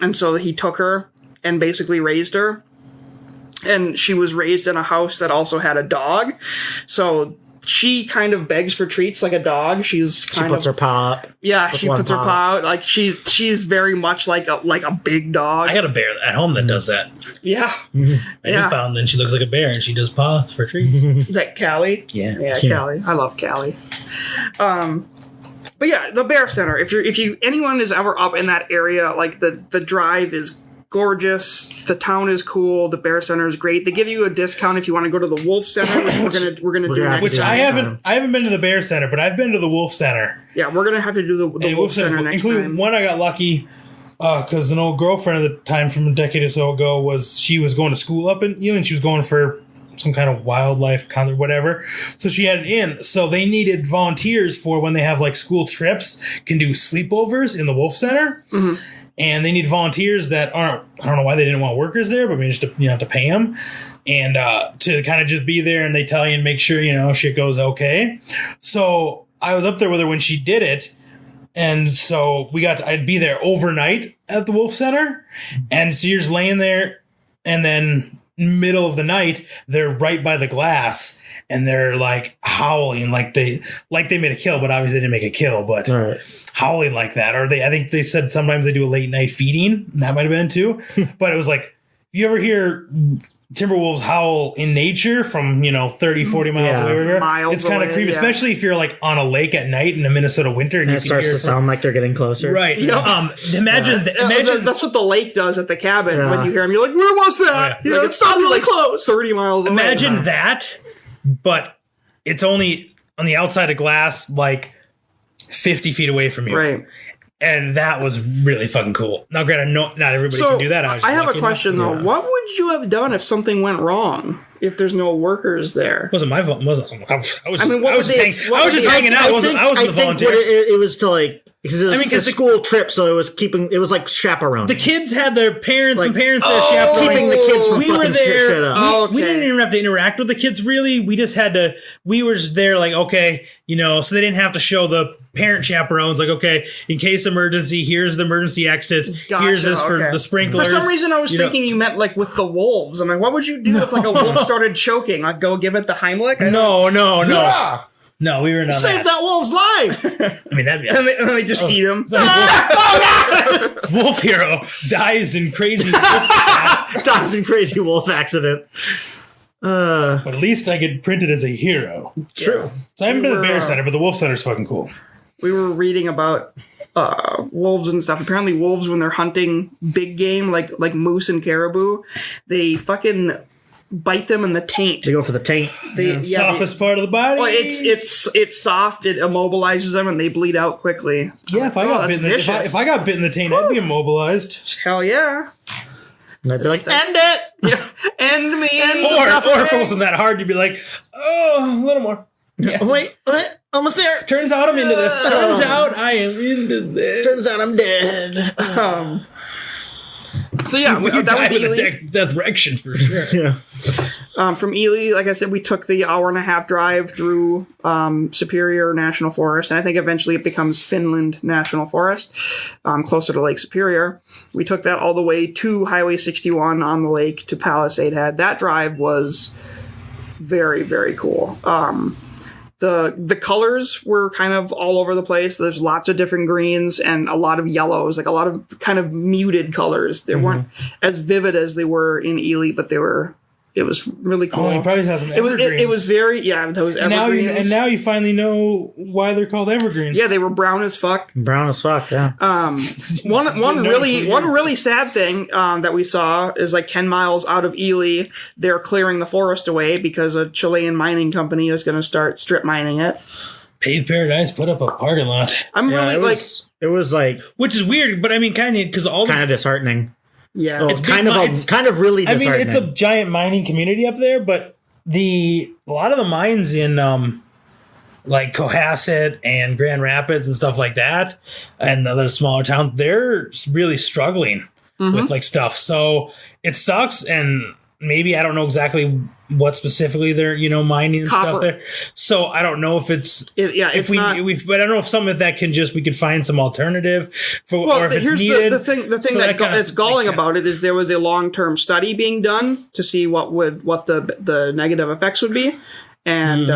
And so he took her and basically raised her. And she was raised in a house that also had a dog. So she kind of begs for treats like a dog. She puts her paw up. Yeah, she puts her paw out. Like she's very much like a big dog. I got a bear at home that does that. Yeah. I found that she looks like a bear and she does paws for treats. Is that Callie? Yeah. Yeah, Callie. I love Callie. But yeah, the Bear Center. If anyone is ever up in that area, like the drive is gorgeous. The town is cool. The Bear Center is great. They give you a discount if you want to go to the Wolf Center, which we're gonna do next Which time. I haven't been to the Bear Center, but I've been to the Wolf Center. Yeah, we're gonna have to do the Wolf Center next time. One, I got lucky because an old girlfriend at the time from a decade or so ago she was going to school up in Ely, and she was going for some kind of wildlife concert, whatever. So she had it in. So they needed volunteers for when they have like school trips, can do sleepovers in the Wolf Center. Mm-hmm. and they need volunteers that aren't. I don't know why they didn't want workers there, but maybe just have to pay them and to kind of just be there, and they tell you and make sure shit goes okay. So I was up there with her when she did it. And so I'd be there overnight at the Wolf Center. And so you're just laying there, and then middle of the night, they're right by the glass and they're like howling like they made a kill, but obviously they didn't make a kill, but howling like that. Or I think they said sometimes they do a late night feeding. That might have been too. But it was like, if you ever hear timberwolves howl in nature from 30, 40 miles away, it's kind of creepy, especially if you're like on a lake at night in a Minnesota winter and it starts to sound like they're getting closer, right? Yep. Imagine that's what the lake does at the cabin. When you hear them, you're like, where was that? Yeah. It sounded really close, 30 miles away. Imagine that, but it's only on the outside of glass, like 50 feet away from you, right? And that was really fucking cool. Now, granted, not everybody can do that. I have a question though. Yeah. What would you have done if something went wrong? If there's no workers there, it wasn't my fault. I was just hanging out. I wasn't the volunteer. It was to like. Because it was a school trip, so it was like chaperone. The kids had their parents and parents there chaperoning. Keeping the kids from fucking shit up. We didn't even have to interact with the kids, really. We just had to, we were just there like, okay, so they didn't have to show the parent chaperones, like, okay, in case emergency, here's the emergency exits. Gotcha, here's this for the sprinklers. For some reason, I was thinking you meant like with the wolves. I'm like, what would you do if like a wolf started choking? Like go give it the Heimlich? No. Yeah. No, we were not. Save that wolf's life. I mean, that'd be. And they just eat him. Wolf hero dies in crazy wolf accident. But at least I could print it as a hero. True. So I haven't been to the Bear Center, but the Wolf Center's fucking cool. We were reading about wolves and stuff. Apparently, wolves when they're hunting big game like moose and caribou, they fucking bite them in the taint. They go for the taint. The softest part of the body. Well, it's soft. It immobilizes them, and they bleed out quickly. Yeah, if I got bit in the taint, I'd be immobilized. Hell yeah. And I'd be like, end it. Yeah, end me. Or if it wasn't that hard, you'd be like, oh, a little more. Yeah. Wait, almost there. Turns out I'm into this. Turns out I am into this. Turns out I'm dead. So yeah, that was Ely. Death direction for sure. Yeah. From Ely, like I said, we took the 1.5-hour drive through Superior National Forest, and I think eventually it becomes Finland National Forest, closer to Lake Superior. We took that all the way to Highway 61 on the lake to Palisade Head. That drive was very, very cool. The colors were kind of all over the place. There's lots of different greens and a lot of yellows, like a lot of kind of muted colors. They weren't as vivid as they were in Ely, but it was really cool. Oh, he probably has some evergreens. It was very, those evergreens. And now you finally know why they're called evergreens. Yeah, they were brown as fuck. Yeah. One really sad thing that we saw is like 10 miles out of Ely, they're clearing the forest away because a Chilean mining company is going to start strip mining it. Paved Paradise put up a parking lot. It was like, which is weird, but I mean, kind of because kind of disheartening. Yeah, well, it's kind of really disheartening. I mean, it's a giant mining community up there, but a lot of the mines in like Cohasset and Grand Rapids and stuff like that, and other smaller towns, they're really struggling with like stuff. So it sucks, and maybe I don't know exactly what specifically they're mining and stuff there. So I don't know if it's but I don't know if some of that we could find some alternative for. Well, or if it's needed. The thing that's galling about it is there was a long-term study being done to see what the negative effects would be, and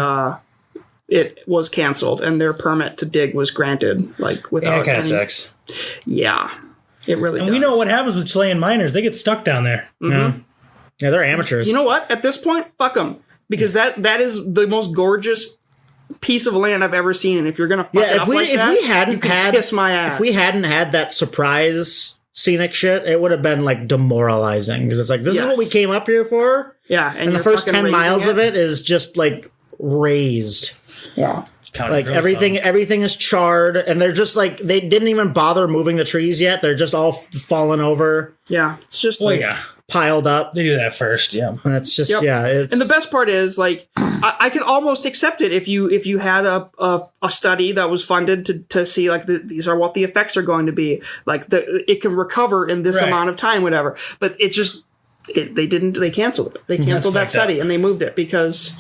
it was canceled, and their permit to dig was granted without. That kind of sucks. Yeah, it really. And does. we know what happens with Chilean miners; they get stuck down there. Mm-hmm. Yeah, they're amateurs. You know what? At this point, fuck them. Because that is the most gorgeous piece of land I've ever seen. And if you're going to fuck it up like that, you can kiss my ass. If we hadn't had that surprise scenic shit, it would have been like demoralizing. Because it's like, this is what we came up here for? Yeah. And the first 10 miles of it is just like raised. Yeah. County Like Grove everything is charred, and they're just like they didn't even bother moving the trees yet. They're just all fallen over, Yeah, it's just Well, yeah, piled up. they do that first. Yeah, And it's just Yep. it's and the best part is like I could almost accept it if you had a study that was funded to see like these are what the effects are going to be, like it can recover in this Right. amount of time, whatever. But they canceled it. They canceled that fucked study up. and they moved it because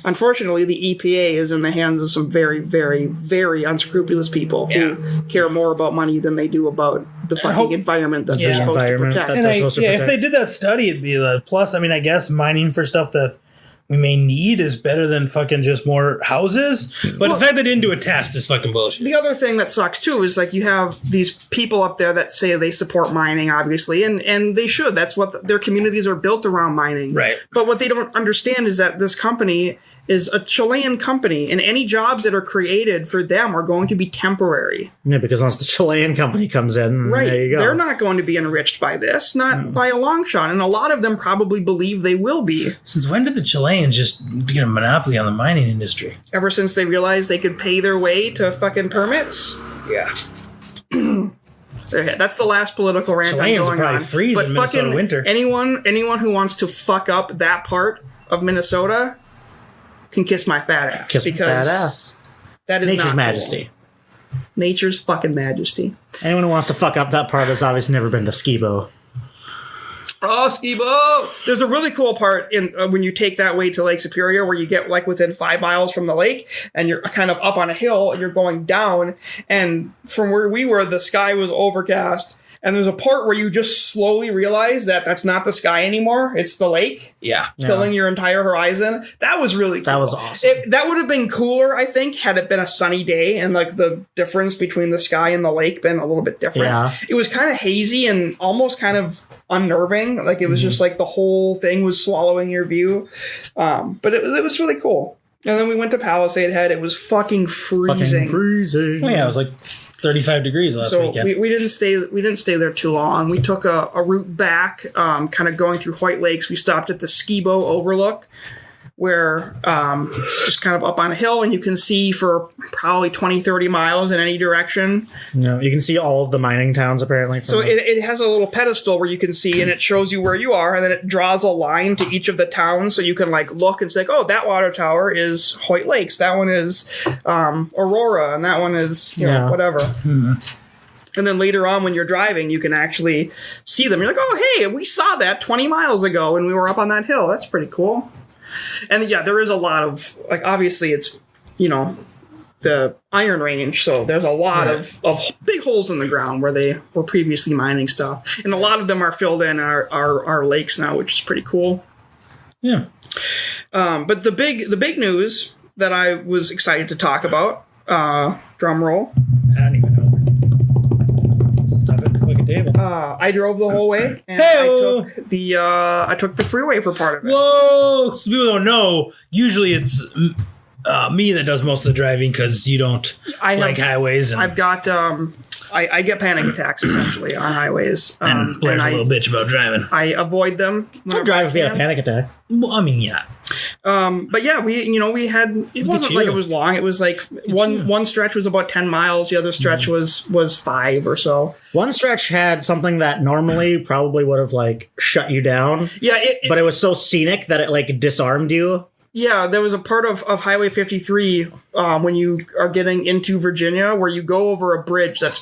unfortunately the EPA is in the hands of some very, very, very unscrupulous people who care more about money than they do about the fucking hope- environment that they're Yeah. supposed to Environment protect. that and they're supposed to if protect. they did that study, it'd be a plus. I mean, I guess mining for stuff that we may need is better than fucking just more houses. But the fact they didn't do a test is fucking bullshit. The other thing that sucks too is like you have these people up there that say they support mining, obviously, and they should. That's what their communities are built around mining. Right. But what they don't understand is that this company is a Chilean company, and any jobs that are created for them are going to be temporary. yeah, because once the Chilean company comes in, Right. there you go. They're not going to be enriched by this, not by a long shot. And a lot of them probably believe they will be. Since when did the Chileans just get a monopoly on the mining industry? Ever since they realized they could pay their way to fucking permits. Yeah. That's the last political rant I'm Chileans going will probably on. freeze But in Minnesota fucking winter. anyone who wants to fuck up that part of Minnesota can kiss my fat ass. Kiss because badass. that is Nature's not majesty. cool. Nature's fucking majesty. Anyone who wants to fuck up that part has obviously never been to Skibo. Oh, Skibo! There's a really cool part in when you take that way to Lake Superior, where you get like within 5 miles from the lake, and you're kind of up on a hill, and you're going down. And from where we were, the sky was overcast. And there's a part where you just slowly realize that that's not the sky anymore; it's the lake Yeah. filling your entire horizon. That was really cool. That was awesome. That would have been cooler, I think, had it been a sunny day and like the difference between the sky and the lake been a little bit different. Yeah. It was kind of hazy and almost kind of unnerving. Like it was just like the whole thing was swallowing your view. But it was really cool. And then we went to Palisade Head. It was fucking freezing. Freezing. Oh, yeah, it was like 35 degrees last So weekend. we didn't stay there too long. We took a route back, kind of going through White Lakes. We stopped at the Skibo Overlook, where it's just kind of up on a hill, and you can see for probably 20, 30 miles in any direction. No, you can see all of the mining towns apparently. From So it has a little pedestal where you can see, and it shows you where you are, and then it draws a line to each of the towns, so you can like look and say, oh, that water tower is White Lakes, that one is Aurora, and that one is whatever. And then later on, when you're driving, you can actually see them. You're like, oh, hey, we saw that 20 miles ago when we were up on that hill. That's pretty cool. And yeah, there is a lot of, like, obviously it's, the Iron Range, so there's a lot of big holes in the ground where they were previously mining stuff. And a lot of them are filled in our lakes now, which is pretty cool. Yeah. But the big news that I was excited to talk about, drum roll, I don't even know. Stop at the fucking table. I drove the whole way, and Hey-o. I took the freeway for part of it. Whoa! So people don't know. Usually it's me that does most of the driving because you don't like highways. And, I've got I get panic attacks essentially on highways. and Blair's a little bitch about driving. I avoid them. I'd drive if you had a panic attack. Well, I mean, yeah. But yeah, we had, it wasn't like it was long. It was like one stretch was about 10 miles. The other stretch was 5 or so. One stretch had something that normally probably would have like shut you down. Yeah. But it was so scenic that it like disarmed you. Yeah, there was a part of Highway 53 when you are getting into Virginia where you go over a bridge that's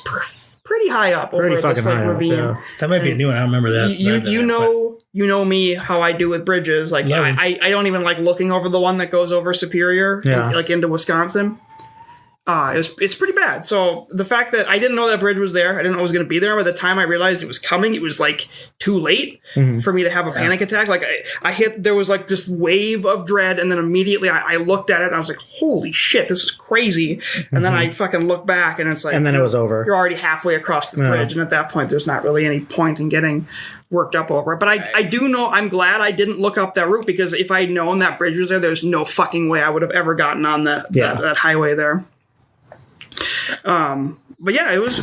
pretty high up over Pretty this fucking like high up, ravine. yeah. That might be a new one. I don't remember that. You know me how I do with bridges. Like Yeah. I don't even like looking over the one that goes over Superior, Yeah. like into Wisconsin. It's pretty bad. So the fact that I didn't know that bridge was there, I didn't know it was going to be there. By the time I realized it was coming, it was like too late for me to have a panic attack. Like there was like this wave of dread, and then immediately I looked at it and I was like, "Holy shit, this is crazy!" And then I fucking looked back, and it's like, And then it was over. You're already halfway across the bridge, and at that point, there's not really any point in getting worked up over it. But I do know, I'm glad I didn't look up that route, because if I'd known that bridge was there, there's no fucking way I would have ever gotten on that highway there. But yeah, it was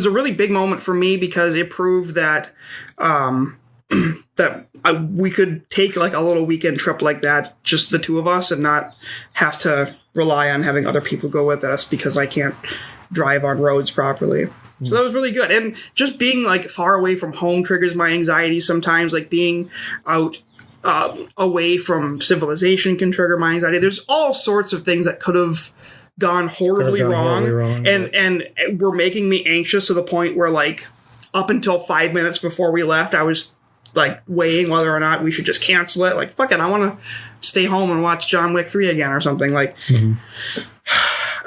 a really big moment for me, because it proved that that we could take like a little weekend trip like that, just the two of us, and not have to rely on having other people go with us because I can't drive on roads properly. So that was really good. And just being like far away from home triggers my anxiety sometimes. Like being out away from civilization can trigger my anxiety. There's all sorts of things that could have gone horribly wrong. And were making me anxious to the point where like up until 5 minutes before we left, I was like weighing whether or not we should just cancel it. Like, fuck it, I want to stay home and watch John Wick 3 again or something. Like,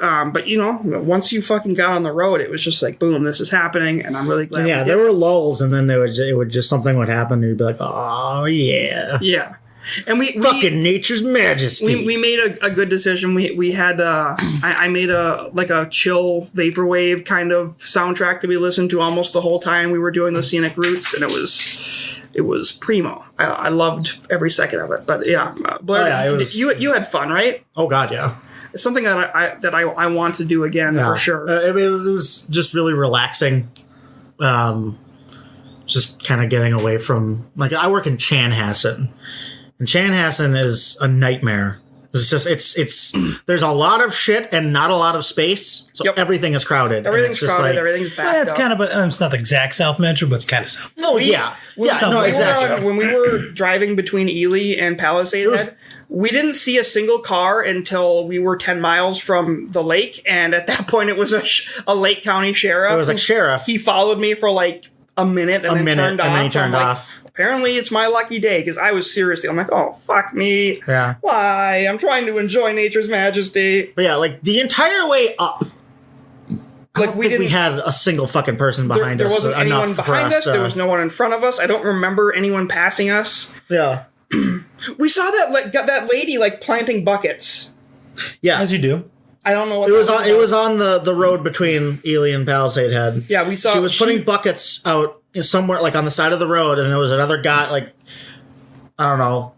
but you know, once you fucking got on the road, it was just like, boom, this is happening, and I'm really glad. Yeah, there were lulls, and then it would just something would happen, and you'd be like, oh yeah, yeah. And we fucking nature's majesty. We made a good decision. We had I made a chill vaporwave kind of soundtrack that we listened to almost the whole time we were doing the scenic routes, and it was primo. I loved every second of it. But yeah, Blair, you had fun, right? Oh god, yeah. It's something that I want to do again for sure. It was just really relaxing. Just kind of getting away from, like, I work in Chanhassen, and Chanhassen is a nightmare. It's just there's a lot of shit and not a lot of space, so everything is crowded. Everything's crowded. Like, everything's backed up. It's kind of it's not the exact South Metro, but it's kind of South. No, exactly. When we were driving between Ely and Palisade Head, we didn't see a single car until we were 10 miles from the lake, and at that point it was a Lake County sheriff. It was like sheriff. He followed me for like a minute and then turned off. And then he turned off. Apparently it's my lucky day, because I was seriously, I'm like, oh, fuck me. Yeah. Why? I'm trying to enjoy nature's majesty. But yeah, like the entire way up, Like we had a single fucking person behind us. There wasn't anyone behind us. There was no one in front of us. I don't remember anyone passing us. Yeah. We saw that lady like planting buckets. Yeah, as you do. I don't know what it was on the road between Ely and Palisade Head. Yeah, we saw. She was putting buckets out somewhere, like on the side of the road, and there was another guy, like, I don't know.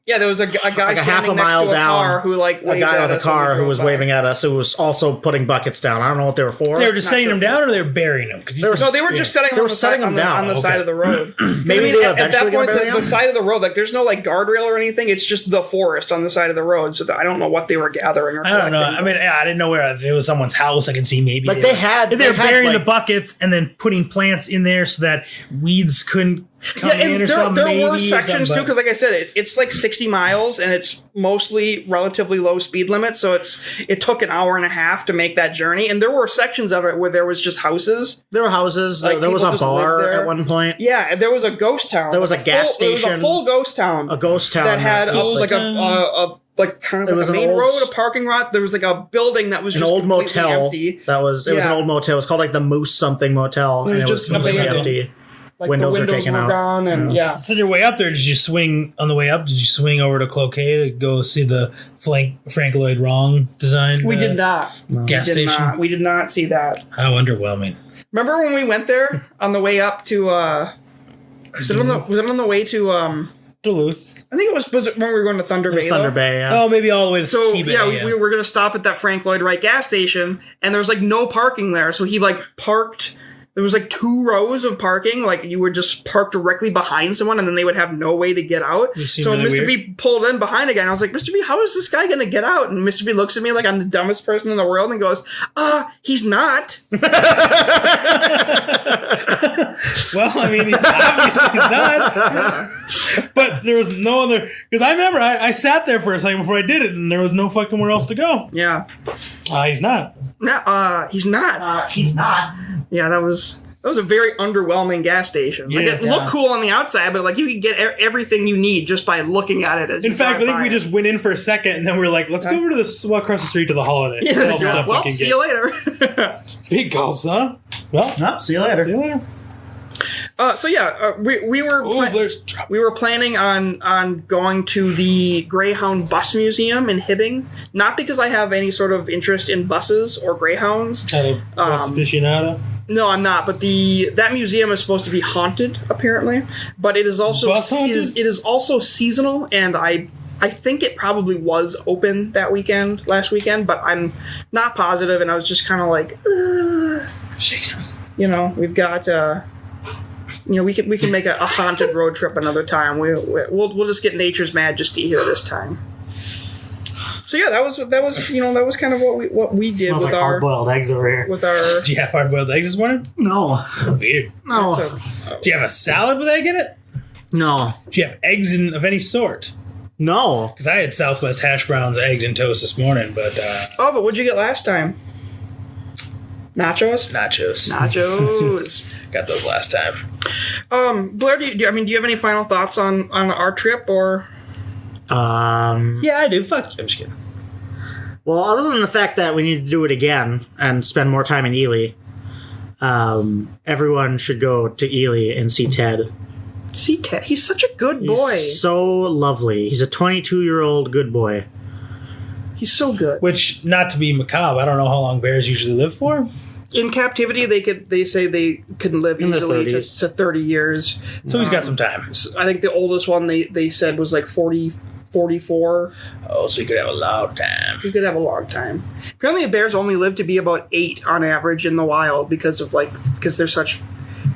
Yeah, there was a guy like a standing half a mile next to a down, car who like a guy with a car who was waving at us, who was also putting buckets down. I don't know what they were for. They were just setting them down, or they were burying them. They were just setting them down on the side of the road. Maybe they eventually at that point, bury the side of the road, like there's no like guardrail or anything. It's just the forest on the side of the road. So I don't know what they were gathering or collecting. I don't know. I mean, I didn't know where, if it was someone's house. I can see maybe like they were burying the buckets and then putting plants in there so that weeds couldn't come in or something. There were sections too, because like I said, it's like 60 miles and it's mostly relatively low speed limit, so it took an hour and a half to make that journey, and there were sections of it where there was just houses. There were houses. Like, there was a bar at one point. Yeah, there was a ghost town. There was a gas station. There was a full ghost town. A ghost town that had like kind of like a main road, a parking lot. There was like a building that was an just old motel. Empty. It was an old motel. It was called like the Moose something Motel, and it was completely empty. Like windows the windows taken were out. gone, and So your way up there, did you swing on the way up? Did you swing over to Cloquet to go see the Frank Lloyd Wrong design? We did not. Gas station. We did not see that. How underwhelming. Remember when we went there on the way up to? Was it on the way to? Duluth. I think it was when we were going to Thunder Bay. Thunder Bay, yeah. Oh, maybe all the way to So Ski Bay, yeah, we were going to stop at that Frank Lloyd Wright gas station, and there was like no parking there. So he like parked. There was like 2 rows of parking. Like you would just park directly behind someone, and then they would have no way to get out. So Mr. B pulled in behind a guy, and I was like, Mr. B, how is this guy going to get out? And Mr. B looks at me like I'm the dumbest person in the world, and goes, he's not. Well, I mean, obviously he's not. But there was no other, because I remember I sat there for a second before I did it, and there was no fucking where else to go. Yeah. He's not. No, he's not. He's not. Yeah, that was a very underwhelming gas station. Like, it looked cool on the outside, but like you could get everything you need just by looking at it. In fact, I think we just went in for a second, and then we were like, let's go over to walk across the street to the Holiday. Yeah, well, see you later. Big gulps, huh? Well, see you later. See you later. We were planning on going to the Greyhound Bus Museum in Hibbing, not because I have any sort of interest in buses or greyhounds. Bus aficionado. No, I'm not. But that museum is supposed to be haunted, apparently. But it is also seasonal, and I think it probably was open last weekend, but I'm not positive. And I was just kind of like, we've got. we can make a haunted road trip another time. We'll just get Nature's Majesty here this time. So yeah, that was kind of what we did Smells with like our hard-boiled eggs over here. with our. Do you have hard-boiled eggs this morning? No. Weird. No. Do you have a salad with egg in it? No. Do you have eggs of any sort? No. Because I had Southwest hash browns, eggs, and toast this morning, but But what'd you get last time? Nachos. Got those last time. Blair, do you have any final thoughts on our trip or? Yeah, I do. Fuck you. I'm just kidding. Well, other than the fact that we need to do it again and spend more time in Ely, everyone should go to Ely and see Ted. See Ted. He's such a good boy. He's so lovely. He's a 22-year-old good boy. He's so good. Which, not to be macabre, I don't know how long bears usually live for. In captivity, they say they can live In their easily to 30s. 30 years. So he's got some time. I think the oldest one they said was like 40, 44. Oh, so he could have a long time. You could have a long time. Apparently, the bears only live to be about 8 on average in the wild because they're such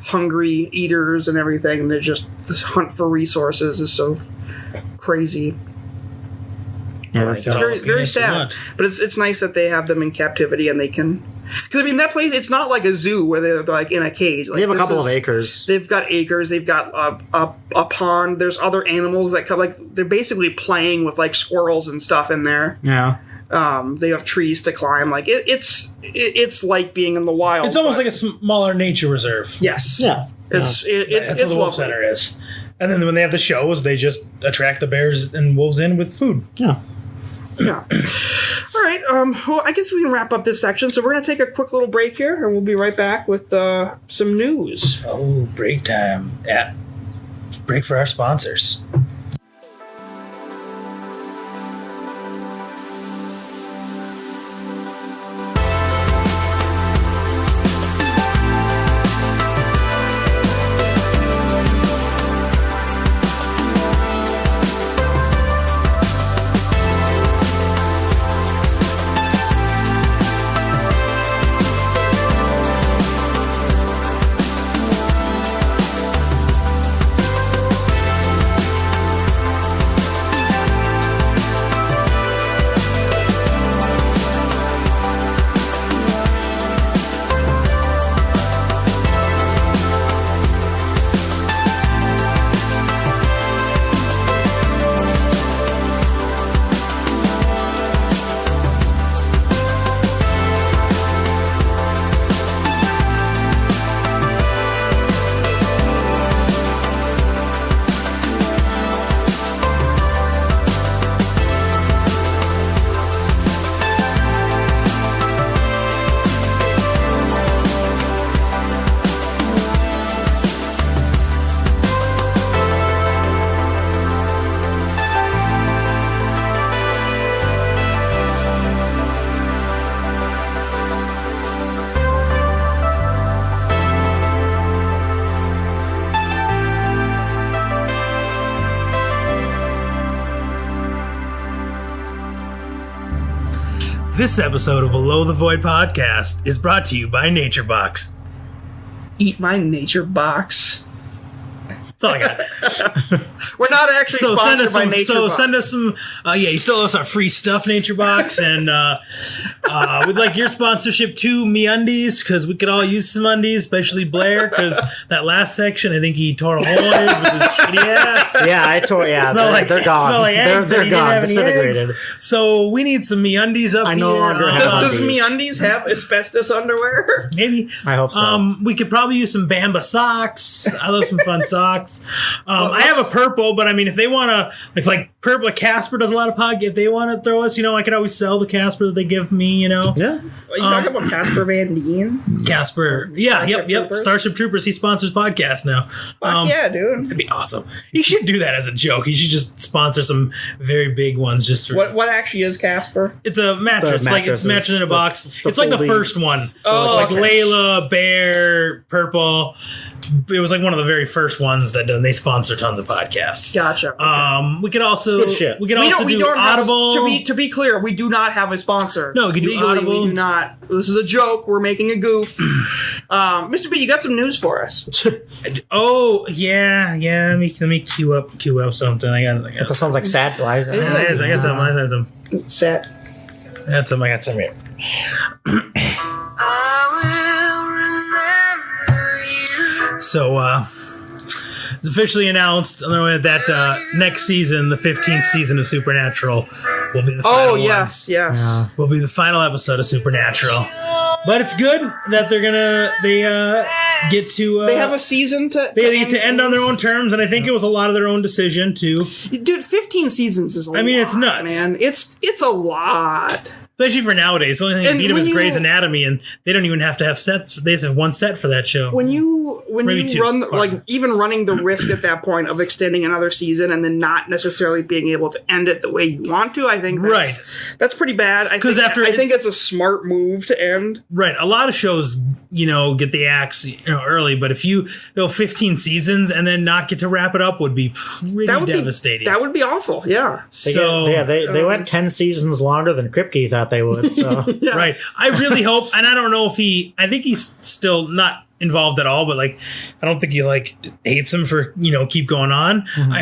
hungry eaters and everything. They're just this hunt for resources is so crazy. Yeah, that's It's very, very Yes, a sad. lot. But it's nice that they have them in captivity and they can. Because that place, it's not like a zoo where they're like in a cage. Like, they have a this couple of is- acres. They've got acres. They've got a pond. There's other animals that come. Like they're basically playing with like squirrels and stuff in there. Yeah. They have trees to climb. Like it's like being in the wild. It's almost but- like a smaller nature reserve. yes. Yeah. It's That's what the Wolf lovely. Center is. And then when they have the shows, they just attract the bears and wolves in with food. Yeah. Yeah. All right. Well, I guess we can wrap up this section. So we're gonna take a quick little break here, and we'll be right back with some news. Oh, break time. Yeah. Break for our sponsors. This episode of Below the Void podcast is brought to you by NatureBox. Eat my nature box. That's all I got. We're not actually So sponsored send us by some. Nature So Box. send us some. Yeah, you still owe us our free stuff, NatureBox, and we'd like your sponsorship too, MeUndies, because we could all use some undies, especially Blair, because that last section, I think he tore a hole in his with his shitty ass. Yeah, I tore. Yeah, Smell they're gone. Smell like eggs. They're and he didn't gone. have any Disintegrated. eggs. So we need some MeUndies up I here. no longer have Does undies. MeUndies have asbestos underwear? Maybe. I hope so. We could probably use some Bamba socks. I love some fun socks. I have a purple, but I mean, if they want to, if like purple Casper does a lot of podcast, if they want to throw us, I could always sell the Casper that they give me, yeah. Are you talking about Casper Van Dien? Casper. Yeah, Starship yep. Troopers? Starship Troopers, he sponsors podcasts now. Fuck yeah, dude. That'd be awesome. He should do that as a joke. He should just sponsor some very big ones. Just to, What actually is Casper? It's a mattress, like it's mattresses, a mattress in a the- box. the It's like the folding- first one. Oh, like okay. Layla, Bear, Purple. It was like one of the very first ones that they sponsor tons of podcasts. Gotcha. Okay. We could also also good shit. we can also do Audible. To be clear, we do not have a sponsor. No, we can do Legally, Audible. We do not. This is a joke. We're making a goof. Mr. B, you got some news for us. Oh yeah. Let me queue up something. I got That sounds like sad. Why is that? I got some. Set. I got some here. So, it's officially announced that next season, the 15th season of Supernatural, will be the final one. Yes. Will be the final episode of Supernatural. But it's good that they get to... They have a season to... They get to end on their own terms, and I think it was a lot of their own decision, too. Dude, 15 seasons is a lot. I mean, it's nuts. Man. It's a lot. Especially for nowadays. The only thing that beat them is Grey's Anatomy, and they don't even have to have sets. They just have one set for that show. When you two. run, even running the risk at that point of extending another season and then not necessarily being able to end it the way you want to, I think that's pretty bad. I think it's a smart move to end. Right. A lot of shows, get the axe early, but if you go 15 seasons and then not get to wrap it up would be pretty devastating. That would be awful, yeah. They went 10 seasons longer than Kripke thought they would, so. Yeah. Right. I really hope, and I don't know if I think he's still not involved at all, but I don't think he hates him for, keep going on. Mm-hmm.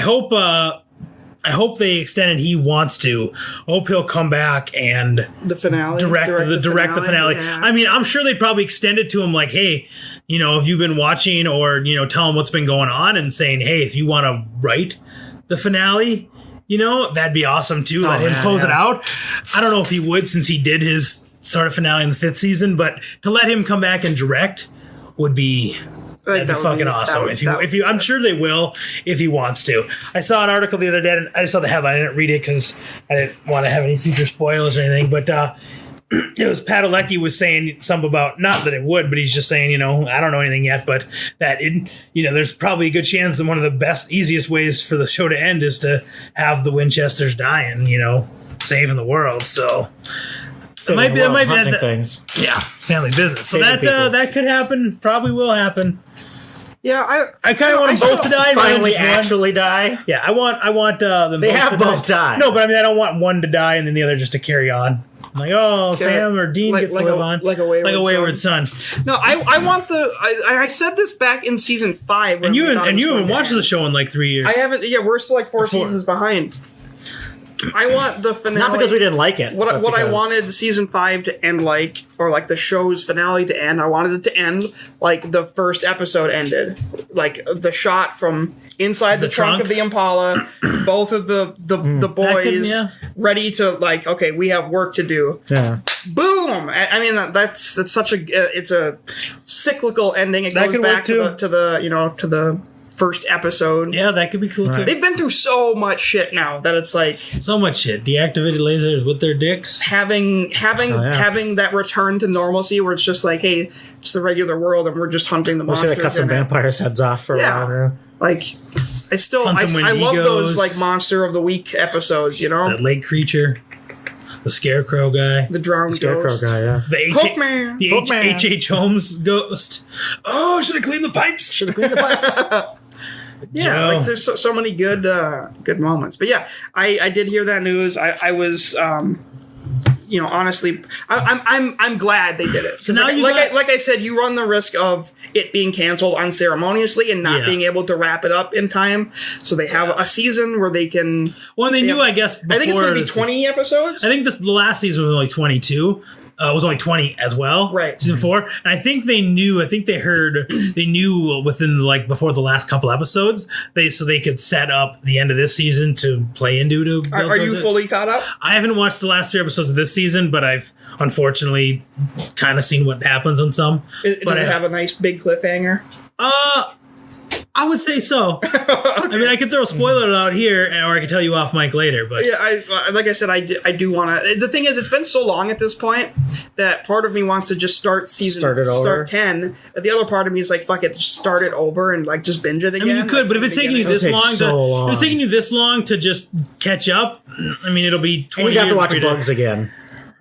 I hope they extend it. He wants to. I hope he'll come back and the finale direct the finale. Yeah. I mean, I'm sure they'd probably extend it to him hey, if you've been watching, or tell him what's been going on and saying, hey, if you want to write the finale, that'd be awesome too. Let him close it out. I don't know if he would, since he did his sort of finale in the 5th season, but to let him come back and direct would be... That'd be fucking awesome. I'm sure they will if he wants to. I saw an article the other day, and I just saw the headline. I didn't read it because I didn't want to have any future spoilers or anything. But it was Padalecki was saying something about, not that it would, but he's just saying, I don't know anything yet, but that there's probably a good chance that one of the best, easiest ways for the show to end is to have the Winchesters dying, saving the world. So. It might be things. Yeah, family business. So that could happen. Probably will happen. Yeah, I kind of want them both to die. Finally, actually die. Yeah, I want them. They both have to both died. No, but I mean, I don't want one to die and then the other just to carry on. I'm like, Sam or Dean gets to live on, like a wayward son. No, I want the. I said this back in season 5, and you haven't watched the show in 3 years. I haven't. Yeah, we're still 4 seasons behind. I want the finale. Not because we didn't like it. What I wanted season 5 to end or the show's finale to end. I wanted it to end like the first episode ended, like the shot from inside the trunk of the Impala. Both of the boys ready to okay, we have work to do. Yeah. Boom! I mean that's such it's a cyclical ending. It goes back to the first episode. Yeah, that could be cool too. They've been through so much shit now that it's so much shit. Deactivated lasers with their dicks. Having that return to normalcy where it's just hey, it's the regular world and we're just hunting the monsters. We should have cut some vampires' heads off for a while. I love those Monster of the Week episodes. The lake creature. The Scarecrow guy. The drowned Scarecrow guy, yeah. The H.H. Holmes ghost. Oh, should have cleaned the pipes. Yeah, there's so many good moments. But yeah, I did hear that news. I was honestly, I'm glad they did it. So now I said, you run the risk of it being canceled unceremoniously and not being able to wrap it up in time. So they have a season where they can. Well, they knew, I guess. I think it's going to be 20 episodes. I think the last season was only 22. It was only 20 as well. Right. Season 4. And I think they knew within before the last couple episodes, so they could set up the end of this season to play into. Are you fully caught up? I haven't watched the last 3 episodes of this season, but I've unfortunately kind of seen what happens on some. Does it have a nice big cliffhanger? I would say so. I mean, I could throw a spoiler out here, or I could tell you off mic later. But yeah, like I said, I do want to. The thing is, it's been so long at this point that part of me wants to just start 10. The other part of me is fuck it, just start it over and just binge it again. I mean, you could, but if it's taking you this long, if it's taking you this long to just catch up, I mean, it'll be 20 years. You have to watch Bugs again.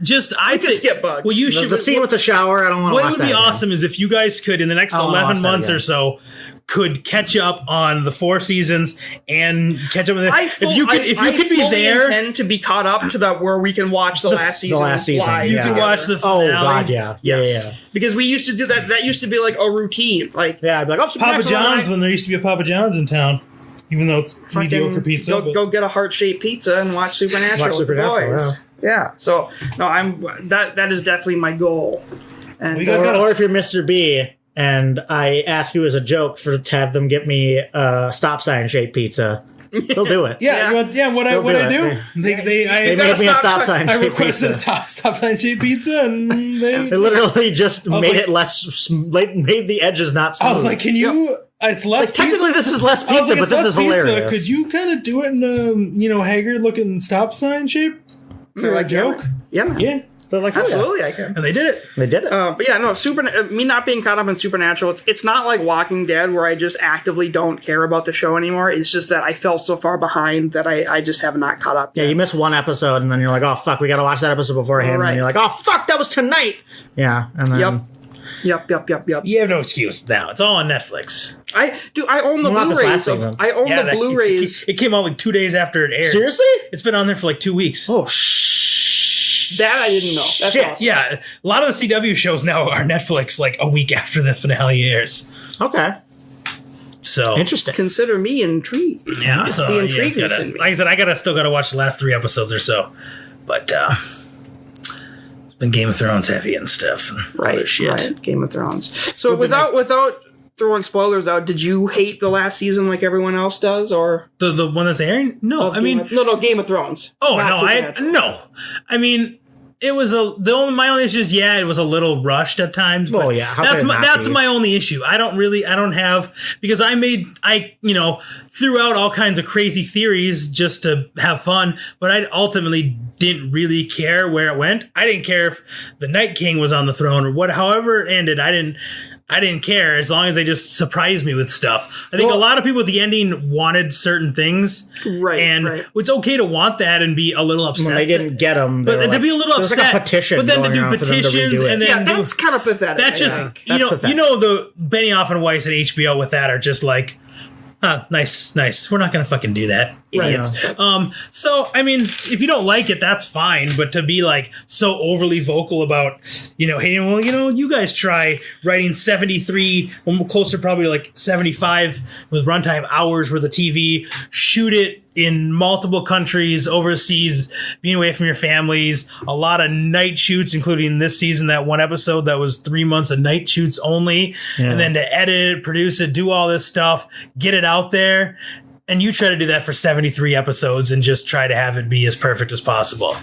I'd say skip Bugs. Well, you should. The scene with the shower, I don't want to watch that. What would be awesome is if you guys could, in the next 11 months or so, could catch up on the 4 seasons and catch up with it. If you could be fully there, intend to be caught up to that where we can watch the last season. The last season, live. you yeah. can watch the finale. Oh God, yeah. Because we used to do that. That used to be like a routine. Like Yeah, I'd be like, oh, Papa John's, when there used to be a Papa John's in town, even though it's mediocre pizza. Go get a heart-shaped pizza and watch Supernatural with the boys. Yeah. So no, that is definitely my goal. And Well, you guys gotta- or if you're Mr. B and I ask you as a joke to have them get me a stop sign shaped pizza, they'll do it. Yeah, what I do? They They made me a stop sign I shaped requested pizza. a stop sign shaped pizza, and They literally just made like- it less, made the edges not smooth. I was like, "Can you?" It's less. Like, technically, this is less I was pizza, like, but "It's this less is hilarious. Could you kind of do it in haggard looking stop sign shape for a joke? Yeah, man. Yeah, They're like, oh, yeah. Absolutely, I can. and they did it. They did it. But yeah, no, me not being caught up in Supernatural, it's not like Walking Dead where I just actively don't care about the show anymore. It's just that I fell so far behind that I just have not caught up Yeah, yet. you miss one episode, and then you're like, oh, fuck, we got to watch that episode beforehand. And Right. then you're like, oh, fuck, that was tonight. Yeah, and then... Yep. You have no excuse now. It's all on Netflix. I own the Well, not this last Blu-rays. season. I own the Blu-rays. It came out like 2 days after it aired. Seriously? It's been on there for like 2 weeks. Oh, shh. That I didn't know. That's Shit. awesome. Yeah, a lot of the CW shows now are Netflix like a week after the finale airs. Okay. So Interesting. Consider me intrigued. yeah, so The yeah, intrigue it's gotta- is in me. like I said, I still gotta watch the last 3 episodes or so, but it's been Game of Thrones heavy and stuff. And other Right, shit. right. Game of Thrones. So without throwing spoilers out, did you hate the last season like everyone else does, or The one that's airing? No, I mean, Game of Thrones. oh Not no, Supernatural. I mean, it was my only issue is it was a little rushed at times. Well, but yeah, how that's could it not that's be? my only issue. I don't have because I threw out all kinds of crazy theories just to have fun, but I ultimately didn't really care where it went. I didn't care if the Night King was on the throne or however it ended. I didn't care as long as they just surprised me with stuff. I think a lot of people at the ending wanted certain things. Right, And right. it's okay to want that and be a little upset. When they didn't get them, But to be a little there's upset. like a petition but then to going do around for them to petitions redo it. and then Yeah, that's kind of pathetic. that's I just think. That's pathetic. the Benioff and Weiss at HBO with that are just like, nice. We're not gonna fucking do that, idiots. So I mean, if you don't like it, that's fine. But to be like so overly vocal about, hey, well, you guys try writing 73, closer probably like 75 with runtime hours worth of TV, shoot it in multiple countries, overseas, being away from your families, a lot of night shoots, including this season, that one episode that was 3 months of night shoots only, and then to edit it, produce it, do all this stuff, get it out there, and you try to do that for 73 episodes and just try to have it be as perfect as possible.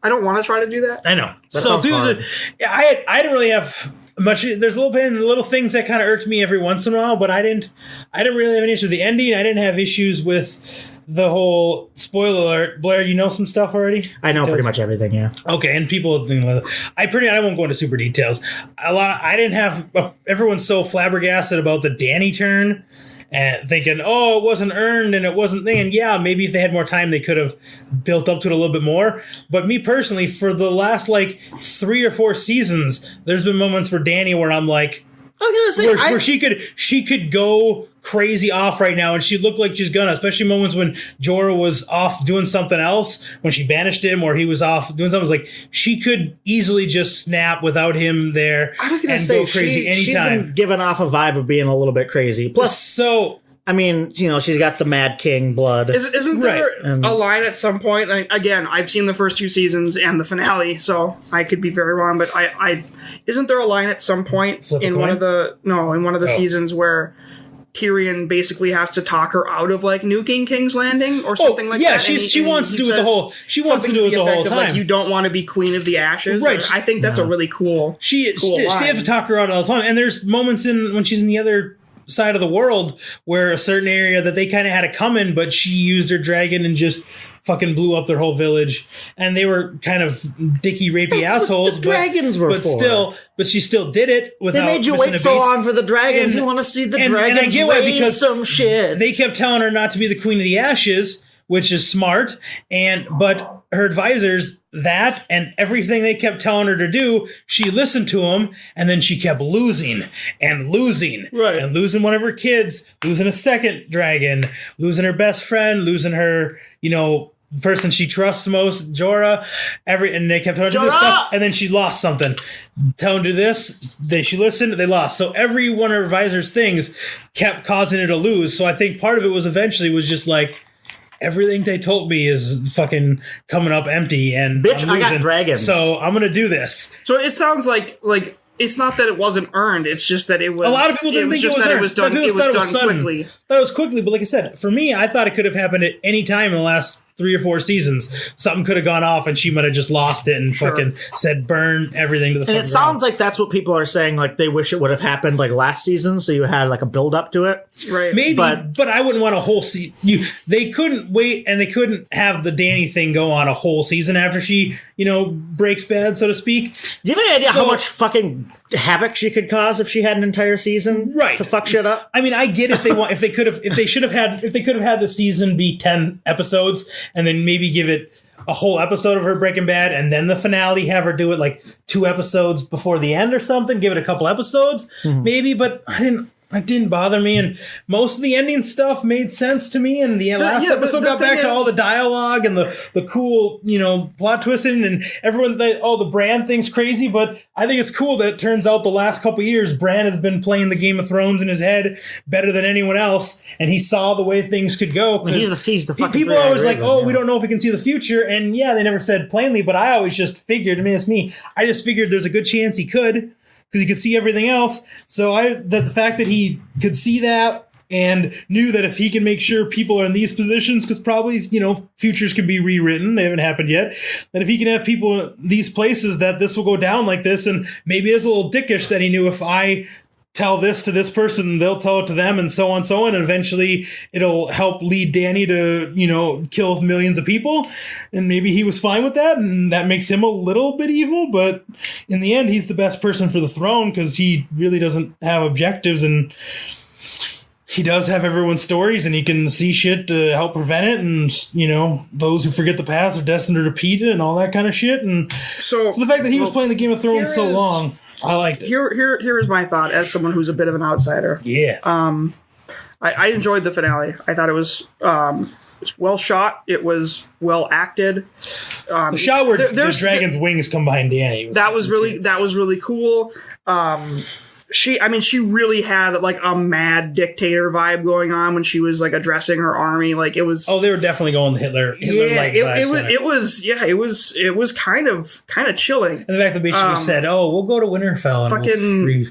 I don't want to try to do that. I know. That So sounds hard. I didn't really have much. There's little things that kind of irked me every once in a while, but I didn't really have an issue with the ending. I didn't have issues with the whole spoiler alert. Blair, you know some stuff already? I know pretty much everything, yeah. Okay, and people, I won't go into super details. I didn't have, everyone's so flabbergasted about the Danny turn and thinking, oh, it wasn't earned and it wasn't thinking, yeah, maybe if they had more time, they could have built up to it a little bit more. But me personally, for the last 3 or 4 seasons, there's been moments for Danny where I'm like, I was gonna say, where she could go crazy off right now, and she looked like she's gonna, especially moments when Jorah was off doing something else, when she banished him, or he was off doing something. It was like she could easily just snap without him there. I was gonna and say go crazy she's anytime. been giving off a vibe of being a little bit crazy. Plus, So I mean, she's got the Mad King blood. Isn't there Right. a line at some point? Again, I've seen the first 2 seasons and the finale, so I could be very wrong. But I isn't there a line at some point Flip a in coin? one of the seasons where Tyrion basically has to talk her out of nuking King's Landing or something like that? she wants to do it the whole. She wants to something do it the the whole effect of, time. you don't want to be Queen of the Ashes, Right. I think that's a really cool. She cool they line. have to talk her out all the time, and there's moments when she's in the other side of the world where a certain area that they kind of had it coming, but she used her dragon and just fucking blew up their whole village, and they were kind of dicky rapey That's what assholes. the dragons were for. But she still did it They without. made you missing wait a so beat. long for the dragons. And- You want to see the and I dragons get why, raise because some shit. They kept telling her not to be the Queen of the Ashes, which is smart. But her advisors, that and everything they kept telling her to do, she listened to them, and then she kept losing and losing, Right. and losing one of her kids, losing a second dragon, losing her best friend, losing her, the person she trusts most, Jorah. And they kept telling her to do this Jorah! stuff, and then she lost something. Tell them to do this. She listened. They lost. So every one of her advisors' things kept causing her to lose. So I think part of it was eventually was just like, everything they told me is fucking coming up empty, and Bitch, I'm I got losing. dragons. So I'm gonna do this. So it sounds like it's not that it wasn't earned. It's just that it was. A lot of people didn't think it was that earned. it was done. People It thought was done sudden. quickly. That was quickly, but like I said, for me, I thought it could have happened at any time in the last 3 or 4 seasons. Something could have gone off, and she might have just lost it and fucking said burn everything to the. And it sounds like that's what people are saying. Like they wish it would have happened like last season, so you had like a build up to it. Right. Maybe, But- but I wouldn't want a whole season. They couldn't wait, and they couldn't have the Dany thing go on a whole season after she, breaks bad, so to speak. Do you have any idea how much fucking havoc she could cause if she had an entire season Right. to fuck shit up? I mean, I get if they could have had the season be 10 episodes, and then maybe give it a whole episode of her Breaking Bad, and then the finale, have her do it like 2 episodes before the end or something. Give it a couple episodes, maybe. But it didn't bother me, and most of the ending stuff made sense to me. And the last episode got back to all the dialogue and the cool, plot twisting, and everyone. The Bran thing's crazy, but I think it's cool that it turns out the last couple of years Bran has been playing the Game of Thrones in his head better than anyone else, and he saw the way things could go. He's the fucking people are always like, Raven, we don't know if we can see the future, and they never said plainly, but I always just figured. I mean, it's me. I just figured there's a good chance he could. Because he could see everything else. So that the fact that he could see that and knew that if he can make sure people are in these positions, because probably, futures can be rewritten. They haven't happened yet. That if he can have people in these places, that this will go down like this. And maybe it's a little dickish that he knew if I tell this to this person, they'll tell it to them, and so on, and eventually it'll help lead Dany to, kill millions of people. And maybe he was fine with that, and that makes him a little bit evil, but in the end, he's the best person for the throne because he really doesn't have objectives, and he does have everyone's stories, and he can see shit to help prevent it, and, those who forget the past are destined to repeat it, and all that kind of shit. And so the fact that he was playing the Game of Thrones so long, I liked it. Here is my thought as someone who's a bit of an outsider. Yeah. I enjoyed the finale. I thought it was it's well shot. It was well acted. The shot where the dragon's wings come behind Dany. That was really cool. She really had like a mad dictator vibe going on when she was like addressing her army. Like it was. Oh, they were definitely going Hitler. It was kind of chilling. And the fact that basically said, "We'll go to Winterfell and we'll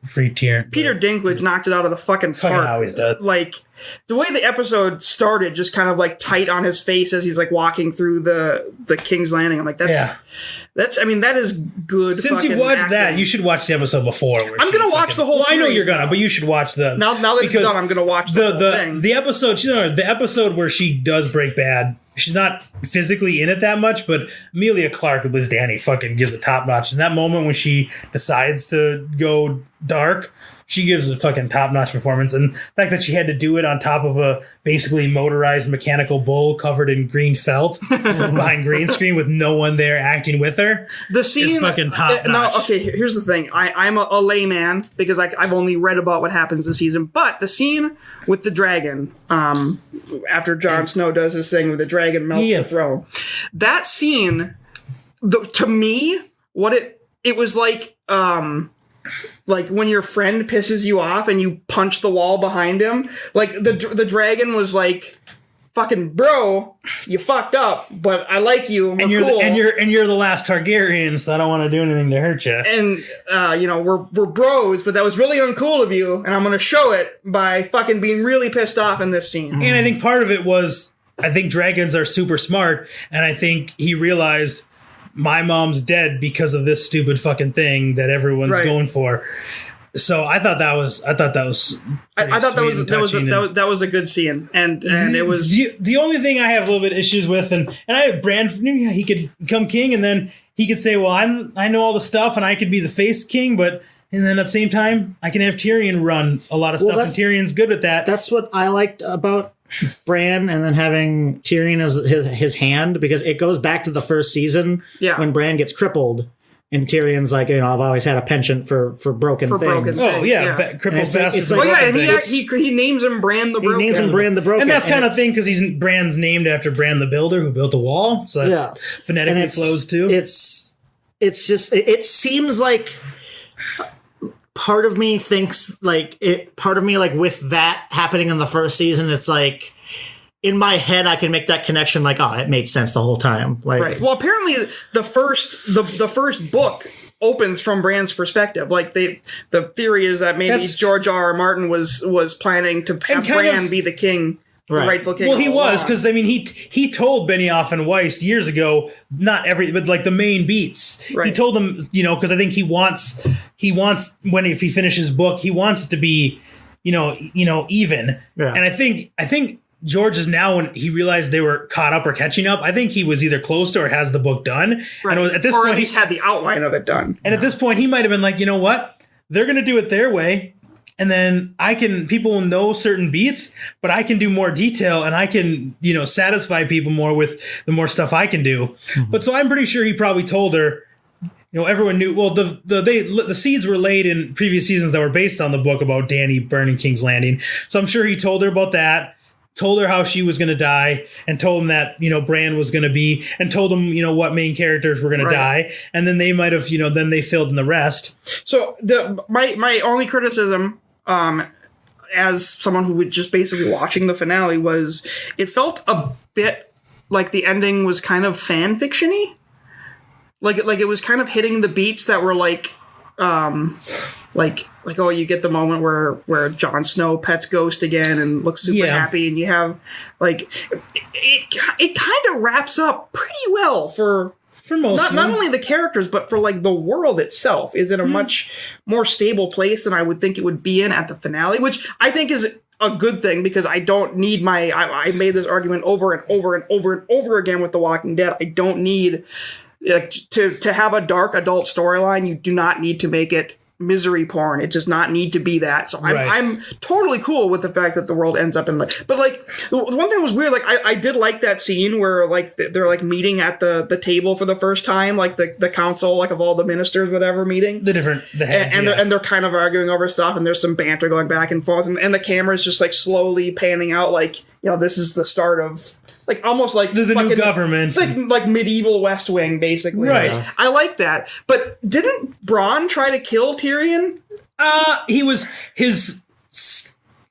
free tier." Peter Dinklage knocked it out of the fucking park. Always does. Like the way the episode started, just kind of like tight on his face as he's like walking through the King's Landing. I'm like, that is good. Since you've watched that, you should watch the episode before. I'm gonna watch the whole. Well, I know series you're gonna, but you should watch the now that it's done. I'm gonna watch the whole thing. The episode. The episode where she does break bad. She's not physically in it that much, but Emilia Clarke, who was Dany, fucking gives it top notch. In that moment when she decides to go dark, she gives a fucking top-notch performance. And the fact that she had to do it on top of a basically motorized mechanical bull covered in green felt behind green screen with no one there acting with her. The scene is fucking top-notch. Okay, here's the thing. I'm a layman because I've only read about what happens this season. But the scene with the dragon, after Jon Snow does his thing with the dragon melts the throne, that scene, to me, it was like... like when your friend pisses you off and you punch the wall behind him, like the dragon was like, "Fucking bro, you fucked up, but I like you, and you're cool. and you're the last Targaryen, so I don't want to do anything to hurt you. And we're bros, but that was really uncool of you, and I'm gonna show it by fucking being really pissed off in this scene." And I think part of it was, I think dragons are super smart, and I think he realized, my mom's dead because of this stupid fucking thing that everyone's going for. So I thought that was that was a good scene, and it was the only thing I have a little bit issues with, and I have Bran knew he could become king, and then he could say, well, I know all the stuff, and I could be the face king, but. And then at the same time, I can have Tyrion run a lot of stuff, and Tyrion's good at that. That's what I liked about Bran and then having Tyrion as his hand, because it goes back to the first season when Bran gets crippled. And Tyrion's like, I've always had a penchant for broken things. Oh, yeah. Crippled bastards. Like, and he names him Bran the Broken. He names him Bran the Broken. And that's kind of thing, because Bran's named after Bran the Builder, who built the wall. So that phonetically flows, too. It's just, it seems like part of me thinks, like, with that happening in the first season, it's like, in my head, I can make that connection like, it made sense the whole time. Like, right. Well, apparently the first book opens from Bran's perspective. Like the theory is that maybe George R.R. Martin was planning to have Bran be the king, the rightful king. Well, he was, because I mean he told Benioff and Weiss years ago, not every, but like the main beats. Right. He told them, because I think he wants if he finishes book, he wants it to be, even. Yeah. And I think George is now, when he realized they were caught up or catching up, I think he was either close to or has the book done. Right. And at this or point, at least had the outline of it done. And at this point, he might have been like, you know what? They're going to do it their way. And then people will know certain beats, but I can do more detail and I can, satisfy people more with the more stuff I can do. Mm-hmm. But so I'm pretty sure he probably told her, everyone knew, well, the seeds were laid in previous seasons that were based on the book about Dany burning King's Landing. So I'm sure he told her about that. Told her how she was going to die, and told him that, Bran was going to be, and told him, what main characters were going to die. And then they might have, then they filled in the rest. So my only criticism, as someone who was just basically watching the finale, was it felt a bit like the ending was kind of fan fiction-y. Like it was kind of hitting the beats that were like you get the moment where Jon Snow pets Ghost again and looks super happy, and you have it kind of wraps up pretty well for most not only the characters, but for like the world itself is in a much more stable place than I would think it would be in at the finale, which I think is a good thing, because I don't need I made this argument over and over and over and over again with The Walking Dead. I don't need to have a dark adult storyline. You do not need to make it misery porn. It does not need to be that. So I'm totally cool with the fact that the world ends up in but like the one thing that was weird, like I did like that scene where like they're like meeting at the table for the first time, like the council, like of all the ministers, whatever, meeting the heads, and they're kind of arguing over stuff, and there's some banter going back and forth, and the camera's just like slowly panning out, like, this is the start of like almost like the new government. It's like medieval West Wing, basically. Right. I like that. But didn't Bronn try to kill Tyrion? He was his.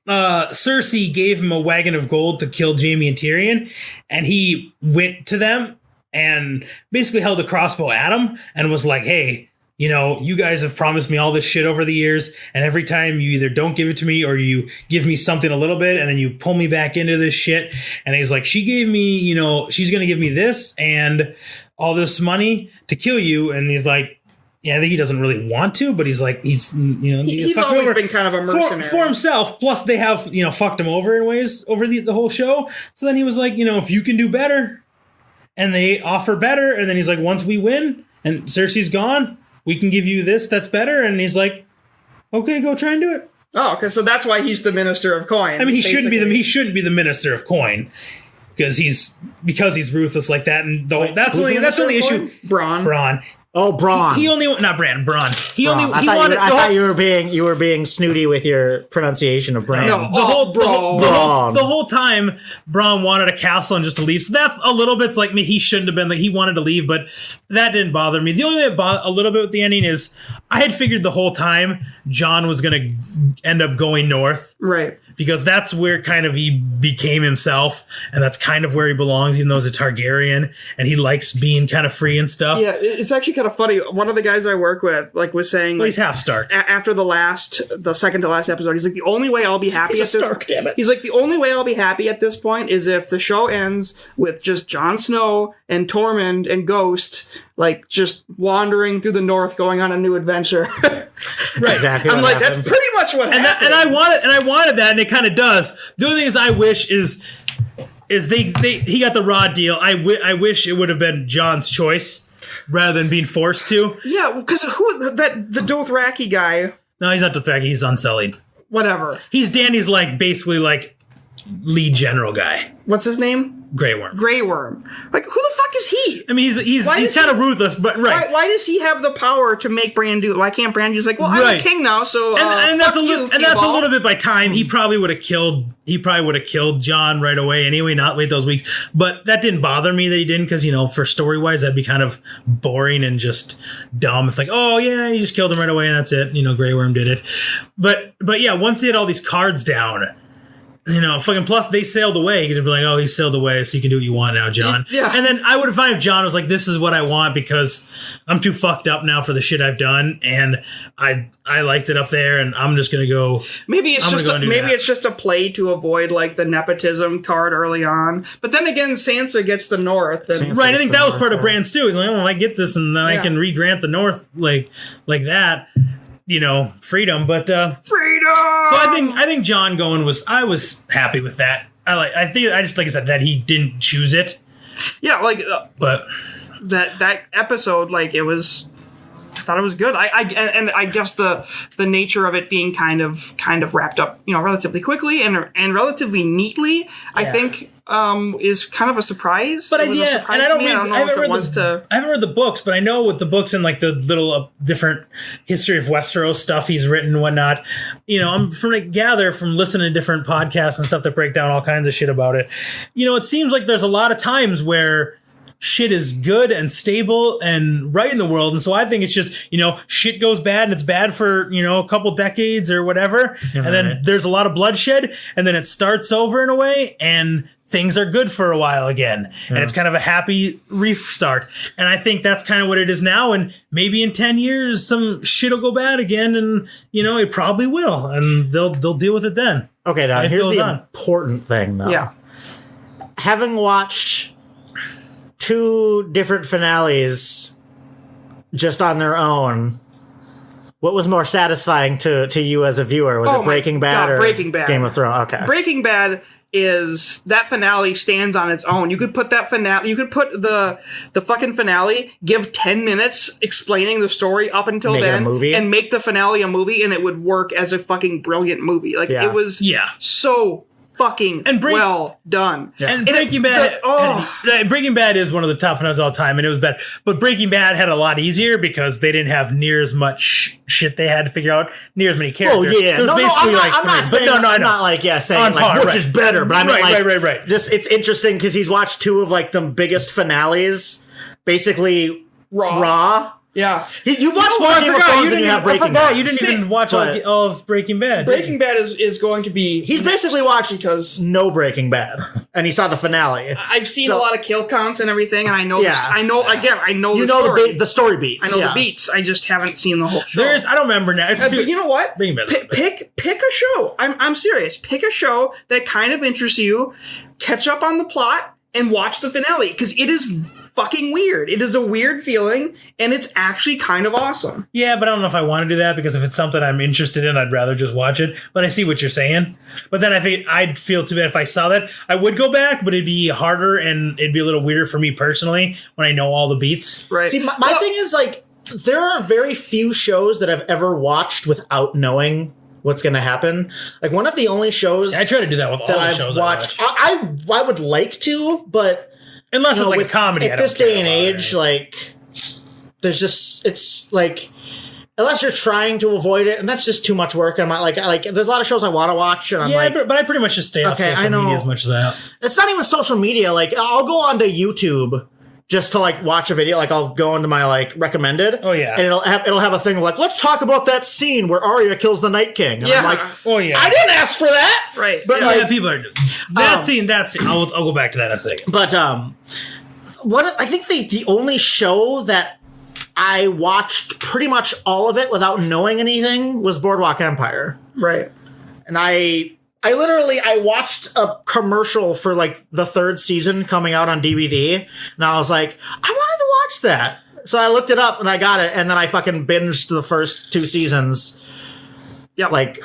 Cersei gave him a wagon of gold to kill Jaime and Tyrion, and he went to them and basically held a crossbow at him and was like, "Hey, you guys have promised me all this shit over the years, and every time you either don't give it to me or you give me something a little bit and then you pull me back into this shit." And he's like, she gave me, she's going to give me this and all this money to kill you. And he's like, I think he doesn't really want to, but he's like, he's always been kind of a mercenary for himself. Plus they have, fucked him over in ways over the whole show. So then he was like, if you can do better, and they offer better. And then he's like, once we win and Cersei's gone, we can give you this that's better. And he's like, okay, go try and do it. Oh, okay, so that's why he's the Minister of Coin. I mean, he shouldn't be the Minister of Coin, because he's ruthless like that. And that's the only issue. Bronn. Oh, Bronn. He only not Bran. Bronn. I thought you were being snooty with your pronunciation of Bran. No, the whole time Bronn wanted a castle and just to leave. So that's a little bit like me. He shouldn't have been like, he wanted to leave, but that didn't bother me. The only thing that bothered a little bit with the ending is I had figured the whole time Jon was going to end up going north. Right. Because that's where kind of he became himself, and that's kind of where he belongs, even though he's a Targaryen, and he likes being kind of free and stuff. Yeah, it's actually kind of funny. One of the guys I work with was saying, he's half Stark. After the second to last episode, he's like, the only way I'll be happy He's like, the only way I'll be happy at this point is if the show ends with just Jon Snow and Tormund and Ghost, like, just wandering through the north, going on a new adventure. Right. Exactly. I'm like, that's pretty much what happened. And I wanted that, and it kind of does. The only thing is, I wish is he got the raw deal. I wish it would have been Jon's choice rather than being forced to. Yeah, because the Dothraki guy. No, he's not Dothraki. He's Unsullied. Whatever. He's Dany's basically lead general guy, What's his name? Grey Worm. Grey Worm. Like, who the fuck is he? I mean, he's Why does kind of he- ruthless, but right. Why does he have the power to make Brandu? Why can't Brandu's like, well, I'm Right. a king now, so And that's fuck a you, little, and that's a T-ball. little bit by time. He probably would have killed John right away anyway, not wait those weeks. But that didn't bother me that he didn't, because for story wise that'd be kind of boring and just dumb. It's like, oh yeah, you just killed him right away and that's it. Grey Worm did it. But yeah, once they had all these cards down, fucking plus they sailed away. You could be like, oh, he sailed away, so you can do what you want now, John. Yeah. And then I would have fine if John was like, this is what I want because I'm too fucked up now for the shit I've done, and I liked it up there, and I'm just gonna go. Maybe it's I'm just gonna go and do that. it's just a play to avoid like the nepotism card early on. But then again, Sansa gets the North, and Sansa- Right, I think that was part of Bran's too. He's like, oh, I get this, and then I Yeah. can re-grant the North like that. Freedom, but freedom. so I think John going I was happy with that. I just like I said that he didn't choose it, Yeah, like but that episode, like I thought it was good. I guess the nature of it being kind of wrapped up, relatively quickly and relatively neatly, I think is kind of a surprise. But It was a yeah, surprise and I to don't me. read. I don't know I haven't if it read was the. I haven't read the books, but I know with the books and like the little different history of Westeros stuff he's written and whatnot. I'm gather from listening to different podcasts and stuff that break down all kinds of shit about it. It seems like there's a lot of times where shit is good and stable and right in the world, and so I think it's just shit goes bad and it's bad for a couple decades or whatever, and then there's a lot of bloodshed, and then it starts over in a way, and things are good for a while again, and it's kind of a happy restart. And I think that's kind of what it is now, and maybe in 10 years some shit will go bad again, and it probably will, and they'll deal with it then. Okay, now Life here's goes the on. important thing, though. Yeah. Having watched 2 different finales just on their own, what was more satisfying to you as a viewer? Was Oh it my Breaking Bad God, or Breaking Bad. Game of Thrones? Okay. Breaking Bad is that finale stands on its own. You could put that finale. You could put the fucking finale. Give 10 minutes explaining the story up until Make it a then, movie? and make the finale a movie, and it would work as a fucking brilliant movie. Like Yeah. it was so fucking well done. And it- Breaking Bad, oh. Breaking Bad is one of the top finales of all time, and it was bad. But Breaking Bad had a lot easier because they didn't have near as much shit they had to figure out, near as many Oh characters. yeah, It was basically like I'm not three. saying. But no, I I'm know. not like saying On like par, which right. is better, but I mean like right. Just it's interesting because he's watched 2 of like the biggest finales, basically raw. Yeah. You've watched Oh, more I Game of forgot. Thrones You than you didn't have even, Breaking Bad. You didn't See, even watch but- all of Breaking Bad. did you? Breaking Bad is going to be. He's basically watched because no Breaking Bad, and he saw the finale. I've seen So- a lot of kill counts and everything, and I know. Yeah. I know You the know story. the story beats. I know yeah. the beats. I just haven't seen the whole show. I don't remember now. It's But you know what? Breaking Bad's not bad. Pick a show. I'm serious. Pick a show that kind of interests you. Catch up on the plot and watch the finale because it is fucking weird. It is a weird feeling, and it's actually kind of awesome. Yeah, but I don't know if I want to do that because if it's something I'm interested in, I'd rather just watch it. But I see what you're saying. But then I think I'd feel too bad if I saw that. I would go back, but it'd be harder and it'd be a little weirder for me personally when I know all the beats. Right. See, my thing is like there are very few shows that I've ever watched without knowing what's going to happen. Like one of the only shows I try to do that with all that the I've shows watched. I watch. I would like to, but Unless you know, it's like with a comedy. I at don't this day care and about age, it. like there's just it's like unless you're trying to avoid it, and that's just too much work. I'm not like there's a lot of shows I want to watch, and I'm Yeah, like, but I pretty much just stay off Okay, I social know. media as much as I. it's not even social media. Like I'll go onto YouTube just to like watch a video. Like I'll go into my like recommended. Oh, yeah. and it'll have a thing like let's talk about that scene where Arya kills the Night King. And Yeah. I'm like, Oh yeah. I didn't ask for that. Right. But Yeah. like, Yeah, people are that scene. I'll go back to that in a second. But what I think the only show that I watched pretty much all of it without knowing anything was Boardwalk Empire, Right. and I watched a commercial for like the 3rd season coming out on DVD, and I was like, I wanted to watch that, so I looked it up and I got it, and then I fucking binged the first 2 seasons. Yep. Like,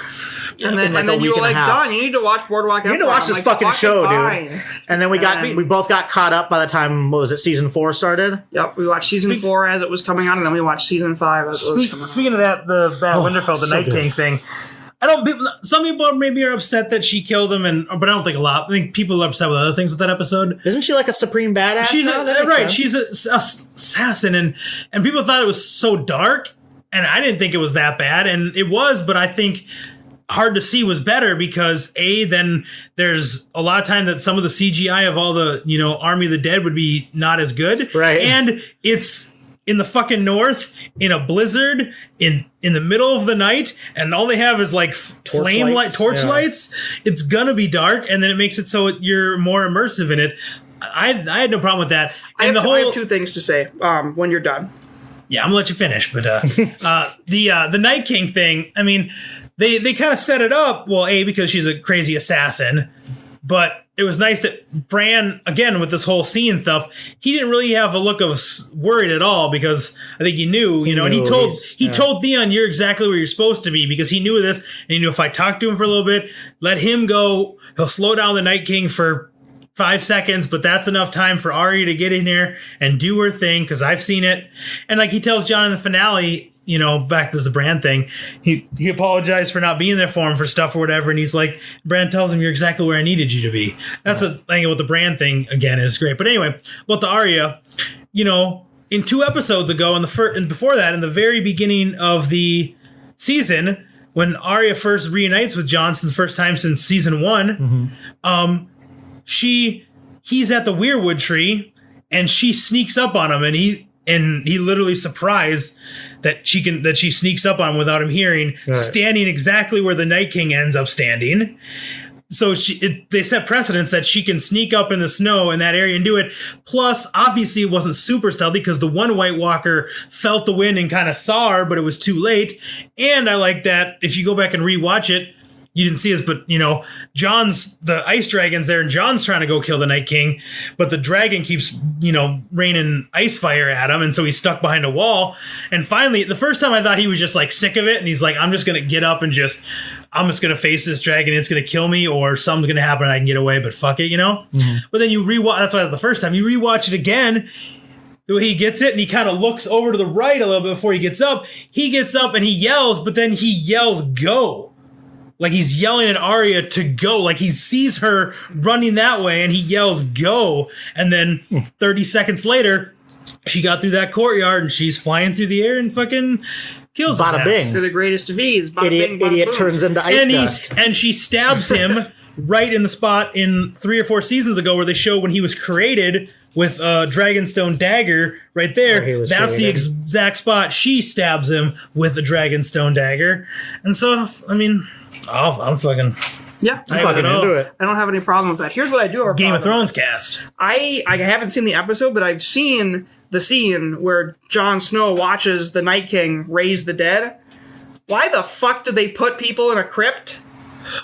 and then, in like and a then you week were and a like, half. Don, you need to watch Boardwalk Empire. You need to watch I'm this like, fucking show, fine. dude. And then we both got caught up by the time, what was it, season 4 started? Yep, we watched season 4 as it was coming on, and then we watched season 5 as it was coming on. Speaking of that, the Winterfell, the so Night good. King thing. I don't. Some people maybe are upset that she killed him, but I don't think a lot. I think people are upset with other things with that episode. Isn't she like a supreme badass? She's now? right. She's an assassin, and people thought it was so dark, and I didn't think it was that bad, and it was. But I think Hard to See was better because then there's a lot of time that some of the CGI of all the Army of the Dead would be not as good, right? And it's in the fucking north in a blizzard in the middle of the night, and all they have is like torch lights. It's gonna be dark, and then it makes it so you're more immersive in it. I had no problem with that. I have two things to say when you're done. Yeah, I'm gonna let you finish, but the Night King thing. I mean, they kind of set it up. Well, because she's a crazy assassin, but it was nice that Bran, again, with this whole scene stuff, he didn't really have a look of worried at all because I think he knew, and he told Theon, you're exactly where you're supposed to be because he knew this, and he knew if I talked to him for a little bit, let him go, he'll slow down the Night King for 5 seconds, but that's enough time for Arya to get in here and do her thing because I've seen it. And like he tells Jon in the finale, back to the Bran thing, he apologized for not being there for him for stuff or whatever, and he's like, Bran tells him, you're exactly where I needed you to be. That's what I think about the Bran thing, again, is great. But anyway, about the Arya, in 2 episodes ago, and before that, in the very beginning of the season, when Arya first reunites with Jon for the first time since season 1, he's at the weirwood tree, and she sneaks up on him, and he literally surprised that she sneaks up on him without him hearing, standing exactly where the Night King ends up standing. So they set precedence that she can sneak up in the snow in that area and do it. Plus, obviously, it wasn't super stealthy because the one White Walker felt the wind and kind of saw her, but it was too late. And I like that if you go back and rewatch it, you didn't see us, but the ice dragon's there, and Jon's trying to go kill the Night King, but the dragon keeps raining ice fire at him, and so he's stuck behind a wall. And finally, the first time I thought he was just like sick of it, and he's like, I'm just gonna get up and I'm just gonna face this dragon, it's gonna kill me, or something's gonna happen and I can get away, but fuck it, But then you rewatch. That's why the first time you rewatch it again. He gets it, and he kind of looks over to the right a little bit before he gets up. He gets up and he yells, but then he yells, "Go!" Like he's yelling at Arya to go. Like he sees her running that way and he yells, "Go." And then 30 seconds later, she got through that courtyard and she's flying through the air and fucking kills his Bada ass. bing. They're the greatest of ease. Bada Idiot, bing, bada idiot boom. turns into ice dust. And she stabs him right in the spot in 3 or 4 seasons ago where they show when he was created with a Dragonstone dagger right there. That's the exact spot she stabs him with a Dragonstone dagger. And so, I mean, I'm fucking... Yeah, I'm fucking into it. I don't have any problem with that. Here's what I do have a Game of problem Thrones cast. I haven't seen the episode, but I've seen the scene where Jon Snow watches the Night King raise the dead. Why the fuck did they put people in a crypt?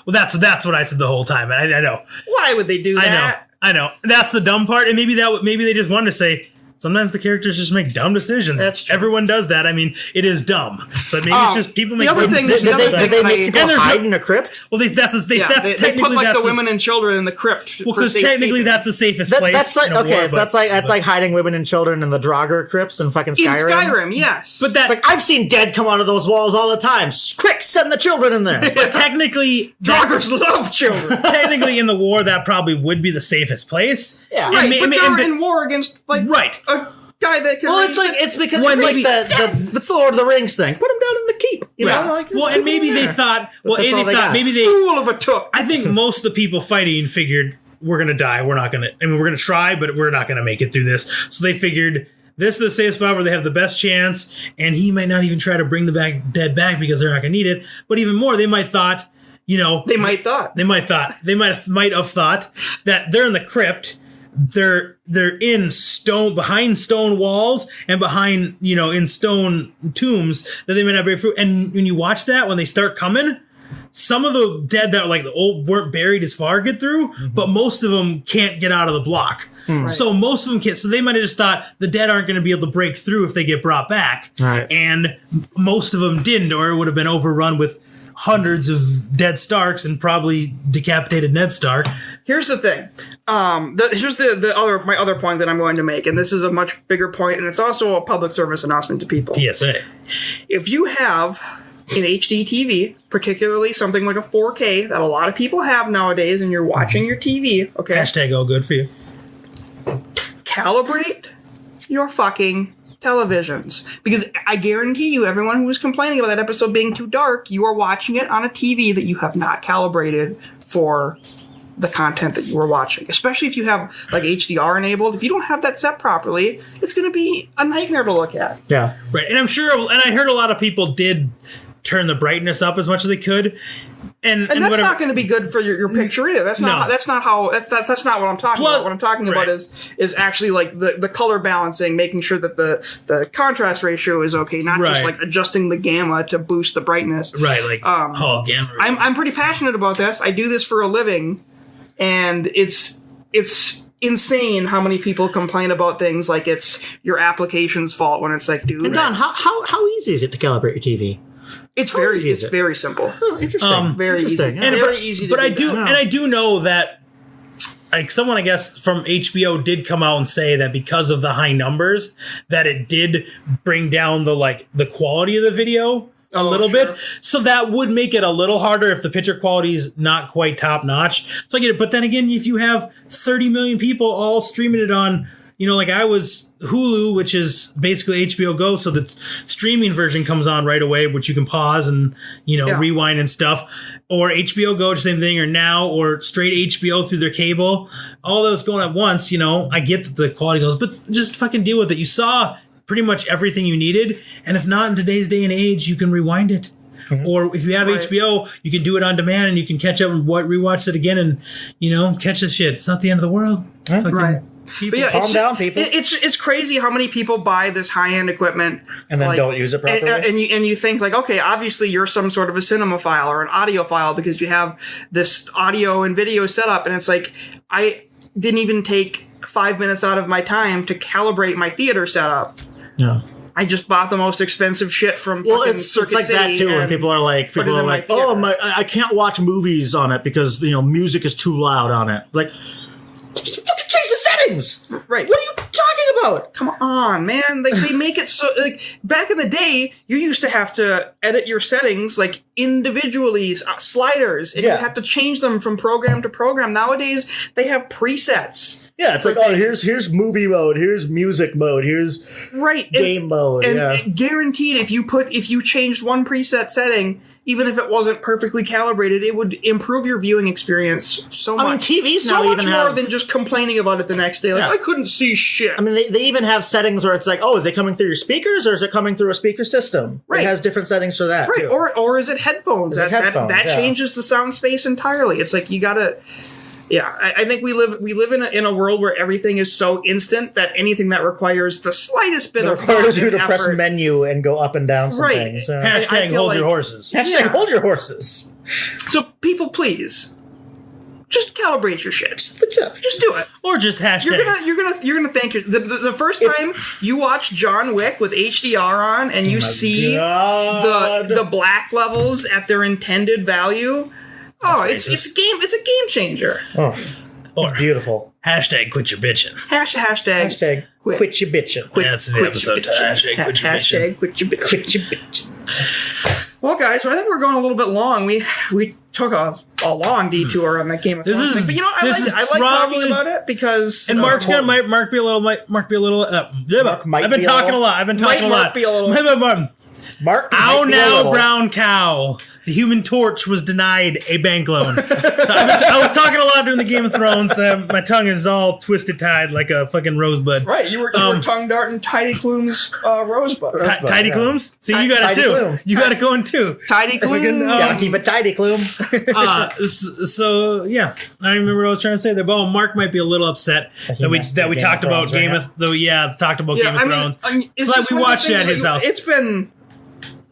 Well, that's what I said the whole time. I know. Why would they do that? I know. That's the dumb part. And maybe they just wanted to say, sometimes the characters just make dumb decisions. That's true. Everyone does that. I mean, it is dumb. But maybe it's just people make other dumb thing- decisions. the other Did thing they make people hide in a crypt? Well, that's They technically put like that's the women and children in the crypt. well, for because technically safekeeping. that's the safest place. That's like in a war, that's like hiding women and children in the Draugr crypts in fucking in Skyrim. Skyrim, yes. But that, It's like I've seen dead come out of those walls all the time. Quick, send the children in there. but technically, Draugrs love children. technically in the war, that probably would be the safest place. Yeah. And Right, ma- but ma- they're and- in war against like Right. a guy that can. Well, raise it's because Well, it's like maybe- that's the Lord of the Rings thing. Put him down in the keep. You Yeah. know, like Well, and maybe they there. thought. But Well, that's all they got. maybe they. fool of a took. I think most of the people fighting figured we're gonna die. We're not gonna. I mean, we're gonna try, but we're not gonna make it through this. So they figured this is the safe spot where they have the best chance, and he might not even try to bring the dead back because they're not gonna need it. But even more, they might thought, They might have thought that they're in the crypt. They're in stone, behind stone walls and behind, in stone tombs that they may not bear fruit. And when you watch that, when they start coming, some of the dead that are like the old weren't buried as far get through, but most of them can't get out of the block. So most of them can't. So they might have just thought the dead aren't going to be able to break through if they get brought back. Right. And most of them didn't, or it would have been overrun with hundreds of dead Starks and probably decapitated Ned Stark. Here's the thing. Here's my other point that I'm going to make, and this is a much bigger point, and it's also a public service announcement to people. PSA. If you have in HD TV, particularly something like a 4K that a lot of people have nowadays, and you're watching your TV, okay? Hashtag all good for you. Calibrate your fucking televisions. Because I guarantee you, everyone who was complaining about that episode being too dark, you are watching it on a TV that you have not calibrated for the content that you were watching. Especially if you have like HDR enabled. If you don't have that set properly, it's going to be a nightmare to look at. Yeah. Right. And I'm sure, and I heard a lot of people did turn the brightness up as much as they could. And that's whatever. not going to be good for your picture either. That's not. No. That's not what I'm talking about. What I'm talking about is actually like the color balancing, making sure that the contrast ratio is okay, not just like adjusting the gamma to boost the brightness. Right. Like gamma. I'm pretty passionate about this. I do this for a living, and it's insane how many people complain about things like it's your application's fault when it's like, dude. And Don, how easy is it to calibrate your TV? It's very simple. Oh, interesting. Very interesting. easy. Yeah. Very easy to do. That. And I do know that, like, someone, I guess, from HBO did come out and say that because of the high numbers, that it did bring down the quality of the video a little bit. So that would make it a little harder if the picture quality is not quite top notch. So I get it. But then again, if you have 30 million people all streaming it on, like I was Hulu, which is basically HBO Go, so the streaming version comes on right away, which you can pause and, rewind and stuff. Or HBO Go, same thing, or Now, or straight HBO through their cable. All those going at once, I get that the quality goes, but just fucking deal with it. You saw pretty much everything you needed, and if not in today's day and age, you can rewind it. Mm-hmm. Or if you have HBO, you can do it on demand and you can catch up and rewatch it again and, catch the shit. It's not the end of the world. Right. People, calm down, people. It's crazy how many people buy this high-end equipment and then don't use it properly. And you think like, okay, obviously you're some sort of a cinemaphile or an audiophile because you have this audio and video setup, and it's like I didn't even take 5 minutes out of my time to calibrate my theater setup. No. I just bought the most expensive shit from it's like that too, and people are like, I can't watch movies on it because music is too loud on it. Like, just fucking change the settings. Right. What are you talking about? Come on, man. They make it so like back in the day, you used to have to edit your settings like individually, sliders, and you have to change them from program to program. Nowadays, they have presets. Yeah, it's like here's movie mode, here's music mode, here's game mode. And guaranteed, if you changed one preset setting, even if it wasn't perfectly calibrated, it would improve your viewing experience so much. I mean, TVs so now much even more have, than just complaining about it the next day. Like, I couldn't see shit. I mean, they even have settings where it's like, is it coming through your speakers or is it coming through a speaker system? Right. It has different settings for that, too. Or is it headphones? That changes the sound space entirely. It's like you gotta... Yeah, I think we live in a world where everything is so instant that anything that requires the slightest bit of requires you to press menu and go up and down some things. So. Hashtag hold your horses. Hashtag hold your horses. So people, please, just calibrate your shit. Just do it. Or just hashtag. You're gonna thank your the first time you watch John Wick with HDR on and you see the black levels at their intended value. It's a game changer. Or beautiful. Hashtag quit your bitching. Hashtag quit your bitching. That's the episode. Hashtag quit your bitching. Quit your bitching. Well, guys, I think we're going a little bit long. We took a long detour on that Game of Thrones thing, but I like talking about it because Mark be a little. I've been talking a lot. Mark, ow now, brown cow. The Human Torch was denied a bank loan. So I was talking a lot during the Game of Thrones. My tongue is all twisted tied like a fucking rosebud. Right, you were tongue darting Tidy Clume's Rosebud. Tidy Clumes? See, you got it too. Clume. You got it going too. Tidy Clume. Gotta keep it tidy, Clume. So yeah, I don't remember what I was trying to say there. But Mark might be a little upset that we talked about Game of Thrones. It's like we watched it at his house. It's been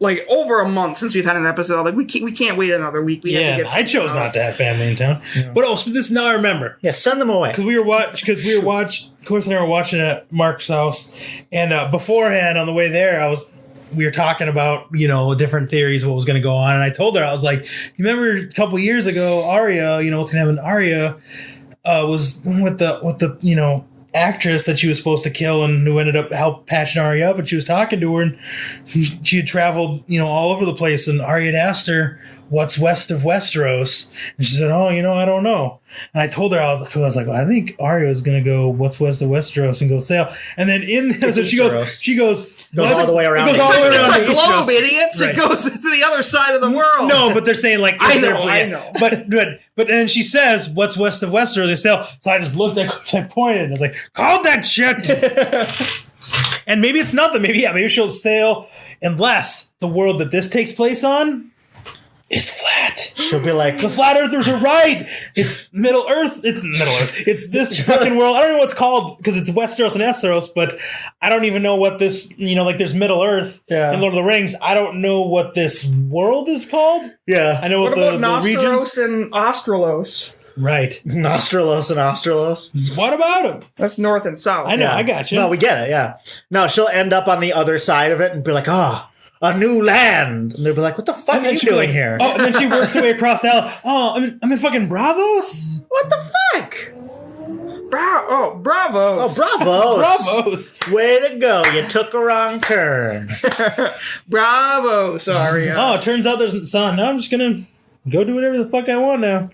like over a month since we've had an episode. Like we can't wait another week. I chose not to have family in town. Yeah. But this now I remember. Yeah, send them away. Because we were Clarissa and I were watching at Mark's house, and beforehand on the way there, we were talking about different theories of what was going to go on, and I told her, I was like, you remember a couple years ago, Arya, what's going to happen to Arya was with the actress that she was supposed to kill and who ended up help patching Arya up, and she was talking to her, and she had traveled, all over the place, and Arya had asked her, what's west of Westeros? And she said, oh, I don't know. And I told her, I was like, well, I think Arya is going to go what's west of Westeros and go sail. And then so she goes all the way around. It goes all the way around. It's a globe, idiots. Right. It goes to the other side of the world. No, but they're saying like I know. But then she says, "What's west of Westeros?" They sail. So I just looked at, I pointed, and I was like, "Called that shit." And maybe it's nothing. Maybe she'll sail unless the world that this takes place on is flat. She'll be like, the flat earthers are right. It's Middle Earth. It's Middle Earth. It's this fucking world. I don't know what it's called because it's Westeros and Esseros, but I don't even know what this, like there's Middle Earth in Lord of the Rings. I don't know what this world is called. Yeah. I know What what about the regions. Nostros and Australos? Right. Nostralos and Australos. What about them? That's north and south. I know. I got you. No, we get it, yeah. No, she'll end up on the other side of it and be like, a new land. And they'll be like, what the fuck are you doing here? Oh, and then she works her way across the island. Oh, I'm in fucking Bravos? What the fuck? Bravos. Oh, bravos. Bravos. Way to go. You took a wrong turn. Bravo, sorry. Oh, it turns out there's sun. Now I'm just going to go do whatever the fuck I want now.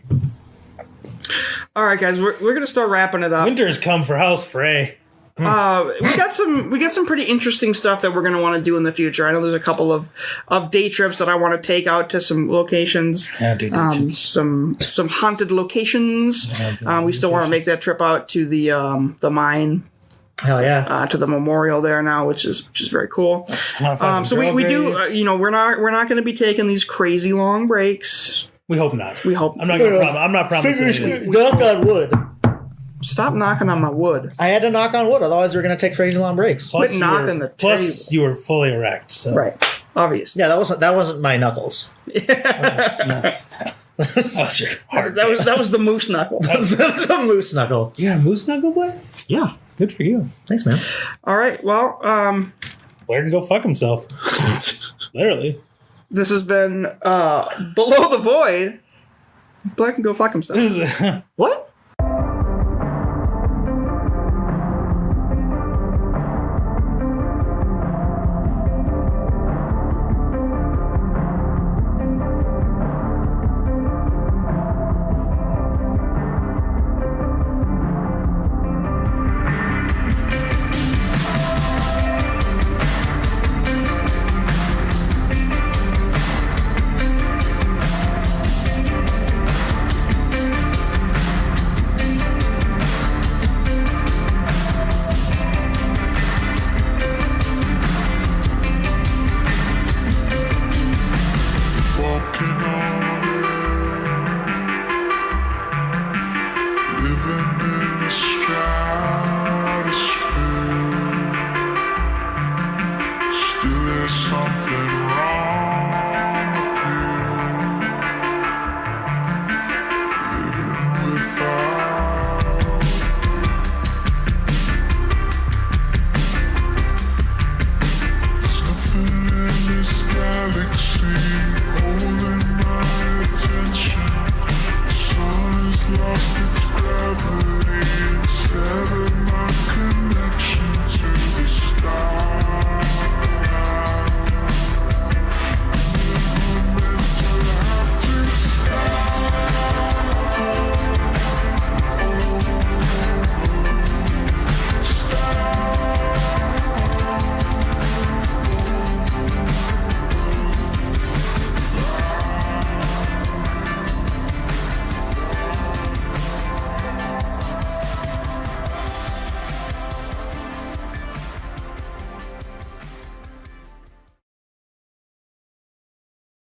All right, guys, we're going to start wrapping it up. Winter's come for House Frey. We got some pretty interesting stuff that we're going to want to do in the future. I know there's a couple of day trips that I want to take out to some locations. Some haunted locations. We still want to make that trip out to the mine. Hell yeah. To the memorial there now, which is very cool. So we do we're not going to be taking these crazy long breaks. We hope not. We hope. I'm not promising anything. Knock on wood. Stop knocking on my wood. I had to knock on wood, otherwise we're going to take crazy long breaks. Quit knocking the Plus, you were fully erect. So. Right. Obviously. Yeah, that wasn't my knuckles. That was your heart. That was the moose knuckle. The moose knuckle. You got a moose knuckle, boy? Yeah. Good for you. Thanks, man. All right. Well, Blair can go fuck himself. Literally. This has been Below the Void. Black can go fuck himself. This is What?